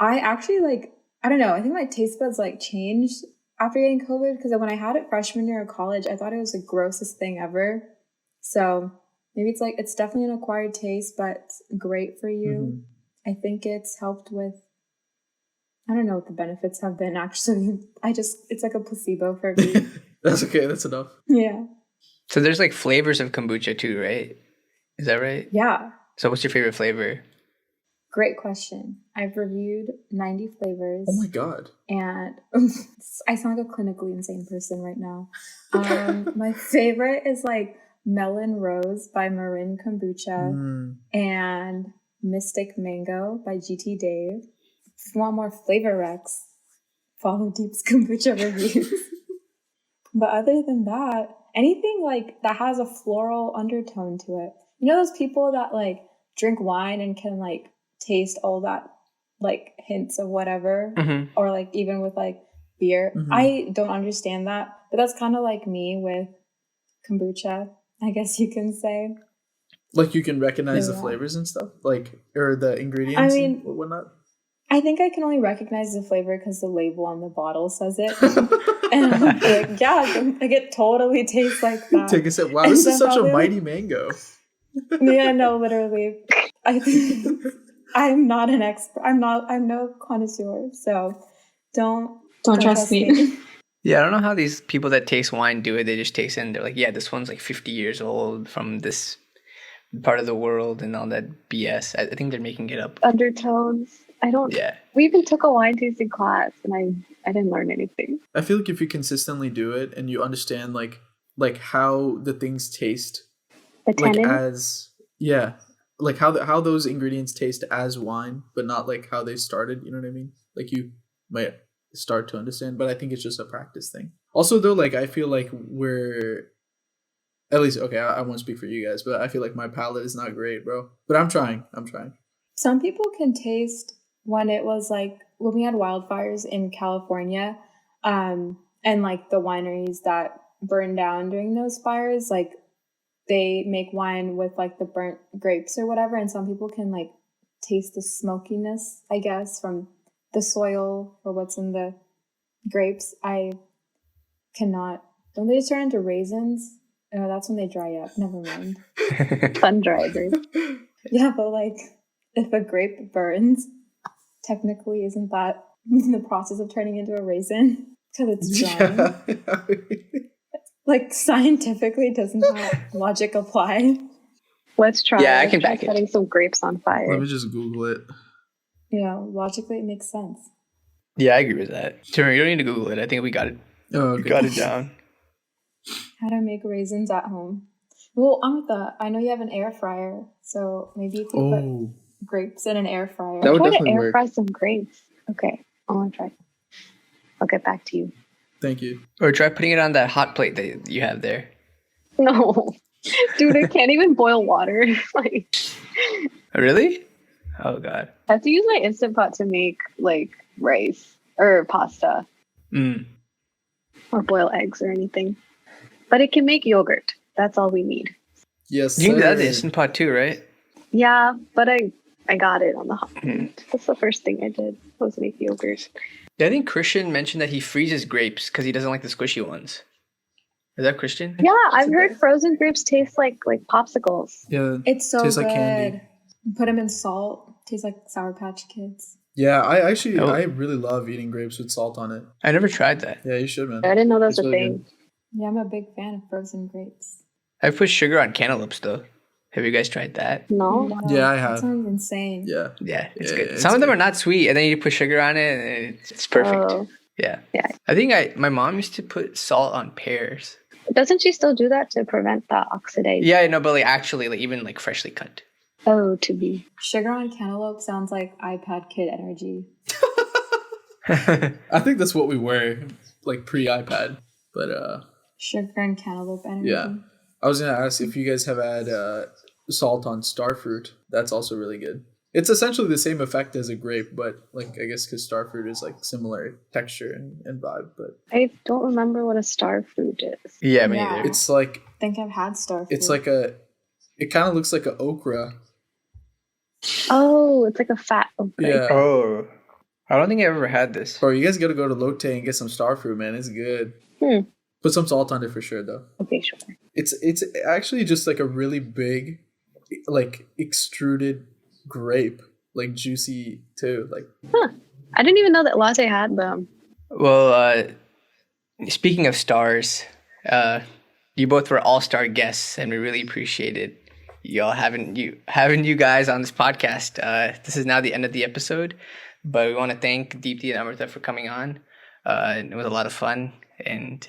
I actually I don't know. I think my taste buds like changed after getting COVID because when I had it freshman year of college, I thought it was the grossest thing ever. So maybe it's definitely an acquired taste, but it's great for you.
Mhm.
I think it's helped with. I don't know what the benefits have been actually. It's like a placebo for me.
That's okay. That's enough.
Yeah.
So there's like flavors of kombucha too, right? Is that right?
Yeah.
So what's your favorite flavor?
Great question. I've reviewed 90 flavors.
Oh my god.
And I sound like a clinically insane person right now. My favorite is like Melon Rose by Marin Kombucha
Mm.
and Mystic Mango by GT Dave. If you want more flavor recs, follow Deep's Kombucha reviews. But other than that, anything like that has a floral undertone to it. You know those people that like drink wine and can like taste all that like hints of whatever,
Mm-hmm.
or like even with like beer.
Mhm.
I don't understand that, but that's kind of like me with kombucha, I guess you can say.
Like you can recognize the
Yeah.
flavors and stuff, like or the ingredients.
I mean-
and whatnot.
I think I can only recognize the flavor because the label on the bottle says it. And I'm like, yeah, like it totally tastes like that.
Take a sip. Wow,
And
this
so
is such a
probably, like-
mighty mango.
Yeah, no, literally. I'm not an expert. I'm no connoisseur, so don't
trust me.
Yeah, I don't know how these people that taste wine do it. They just taste it and they're like, yeah, this one's like 50 years old from this part of the world and all that BS. I think they're making it up.
Undertones. I don't.
Yeah.
We even took a wine tasting class, and I didn't learn anything.
I feel like if you consistently do it and you understand like how the things taste,
The
like
tannin.
as like how those ingredients taste as wine, but not like how they started. You know what I mean? Like you might start to understand, but I think it's just a practice thing. Also, though, like I feel like we're at least okay. I won't speak for you guys, but I feel like my palate is not great, bro. But I'm trying.
Some people can taste when it was like when we had wildfires in California, and like the wineries that burned down during those fires, like they make wine with like the burnt grapes or whatever, and some people can like taste the smokiness, I guess, from the soil or what's in the grapes. I cannot. Don't they just turn into raisins? No, that's when they dry up. Never mind.
Sun dried. Right?
Yeah, but like if a grape burns, technically isn't that in the process of turning into a raisin? Because it's drying.
Yeah.
Like scientifically, doesn't that logic apply?
Let's try.
Yeah, I
Let's
can
try
back it.
setting some grapes on fire.
Let me just Google it.
Yeah, logically it makes sense.
Yeah, I agree with that. Tarun, you don't need to Google it. I think we got it.
Oh,
We
okay.
got it down.
How to make raisins at home. Well, Amrita, I know you have an air fryer, so maybe if you
Oh,
put grapes in an air fryer.
That would
Try to
definitely
air
work.
fry some grapes. Okay, I want to try. I'll get back to you.
thank you.
Or try putting it on that hot plate that you have there.
No, dude, I can't even boil water. Like,
Really? Oh, God.
I have to use my Instant Pot to make like rice or pasta
Mm.
or boil eggs or anything. But it can make yogurt. That's all we need.
Yes,
You can do that in the
sir.
Instant Pot too, right?
Yeah, but I got it on the hot
Mm.
plate. That's the first thing I did was make yogurt.
Yeah, I think Christian mentioned that he freezes grapes because he doesn't like the squishy ones. Is that Christian?
Yeah, I've heard frozen grapes taste like popsicles.
Yeah,
It's so
Tastes
good.
like candy.
Put them in salt. Tastes like Sour Patch Kids.
Yeah, I really love eating grapes with salt on it.
I never tried that.
Yeah, you should, man.
I didn't know that was
It's
a
really
thing.
good.
Yeah, I'm a big fan of frozen grapes.
I put sugar on cantaloupes though. Have you guys tried that?
No?
Wow,
Yeah, I
That
have.
sounds insane.
Yeah.
Yeah, it's
Yeah,
good.
it's
Some of them
good.
are not sweet, and then you put sugar on it, and it's perfect.
Oh.
Yeah.
Yeah.
I think my mom used to put salt on pears.
Doesn't she still do that to prevent the oxidation?
Yeah, I know, but like actually, like even like freshly cut.
Oh, to be.
Sugar on cantaloupe sounds like iPad Kid energy.
I think that's what we were, like pre-iPad. But
Sugar and cantaloupe energy.
yeah. I was gonna ask if you guys have had salt on starfruit. That's also really good. It's essentially the same effect as a grape, but like I guess because starfruit is like similar texture and vibe. But
I don't remember what a star fruit is.
Yeah, me
Yeah.
either.
it's like
I think I've had starfruit.
it's like it kind of looks like an okra.
Oh, it's like a fat okra.
Yeah.
Oh, I don't think I ever had this.
Bro, you guys gotta go to Lotte and get some starfruit, man. It's good. Put some salt on it for sure, though.
Okay, sure.
It's actually just like a really big, like extruded grape, like juicy too. Like
I didn't even know that Latte had them.
Well, speaking of stars, you both were all-star guests, and we really appreciated y'all having you guys on this podcast. This is now the end of the episode, but we want to thank Deepti and Amrita for coming on. It was a lot of fun, and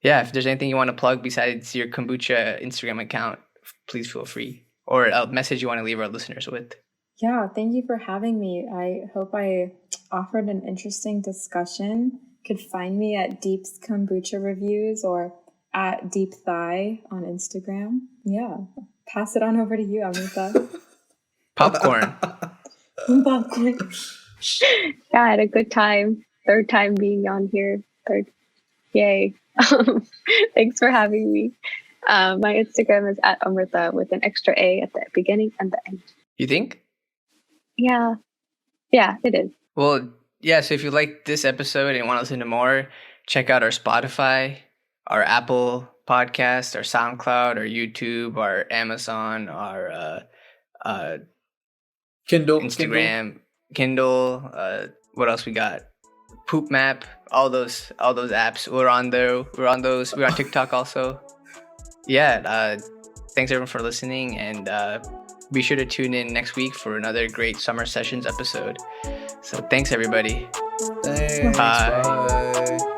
yeah, if there's anything you want to plug besides your kombucha Instagram account, please feel free, or a message you want to leave our listeners with.
Yeah, thank you for having me. I hope I offered an interesting discussion. You could find me at Deep's Kombucha Reviews or at Deep Thigh on Instagram. Yeah, pass it on over to you, Amrita.
Popcorn.
Popcorn.
Yeah, I had a good time. Third time being on here. Yay. Thanks for having me. My Instagram is at Amrita with an extra A at the beginning and the end.
You think?
Yeah, it is.
Well, yeah, so if you like this episode and want to listen to more, check out our Spotify, our Apple Podcast, our SoundCloud, our YouTube, our Amazon, our
Kindle,
Instagram, Kindle, what else we got? Poop Map, all those apps. We're on there. We're on TikTok also. Yeah, thanks everyone for listening, and be sure to tune in next week for another great Summer Sessions episode. So thanks everybody.
Thanks.
Bye.
Bye.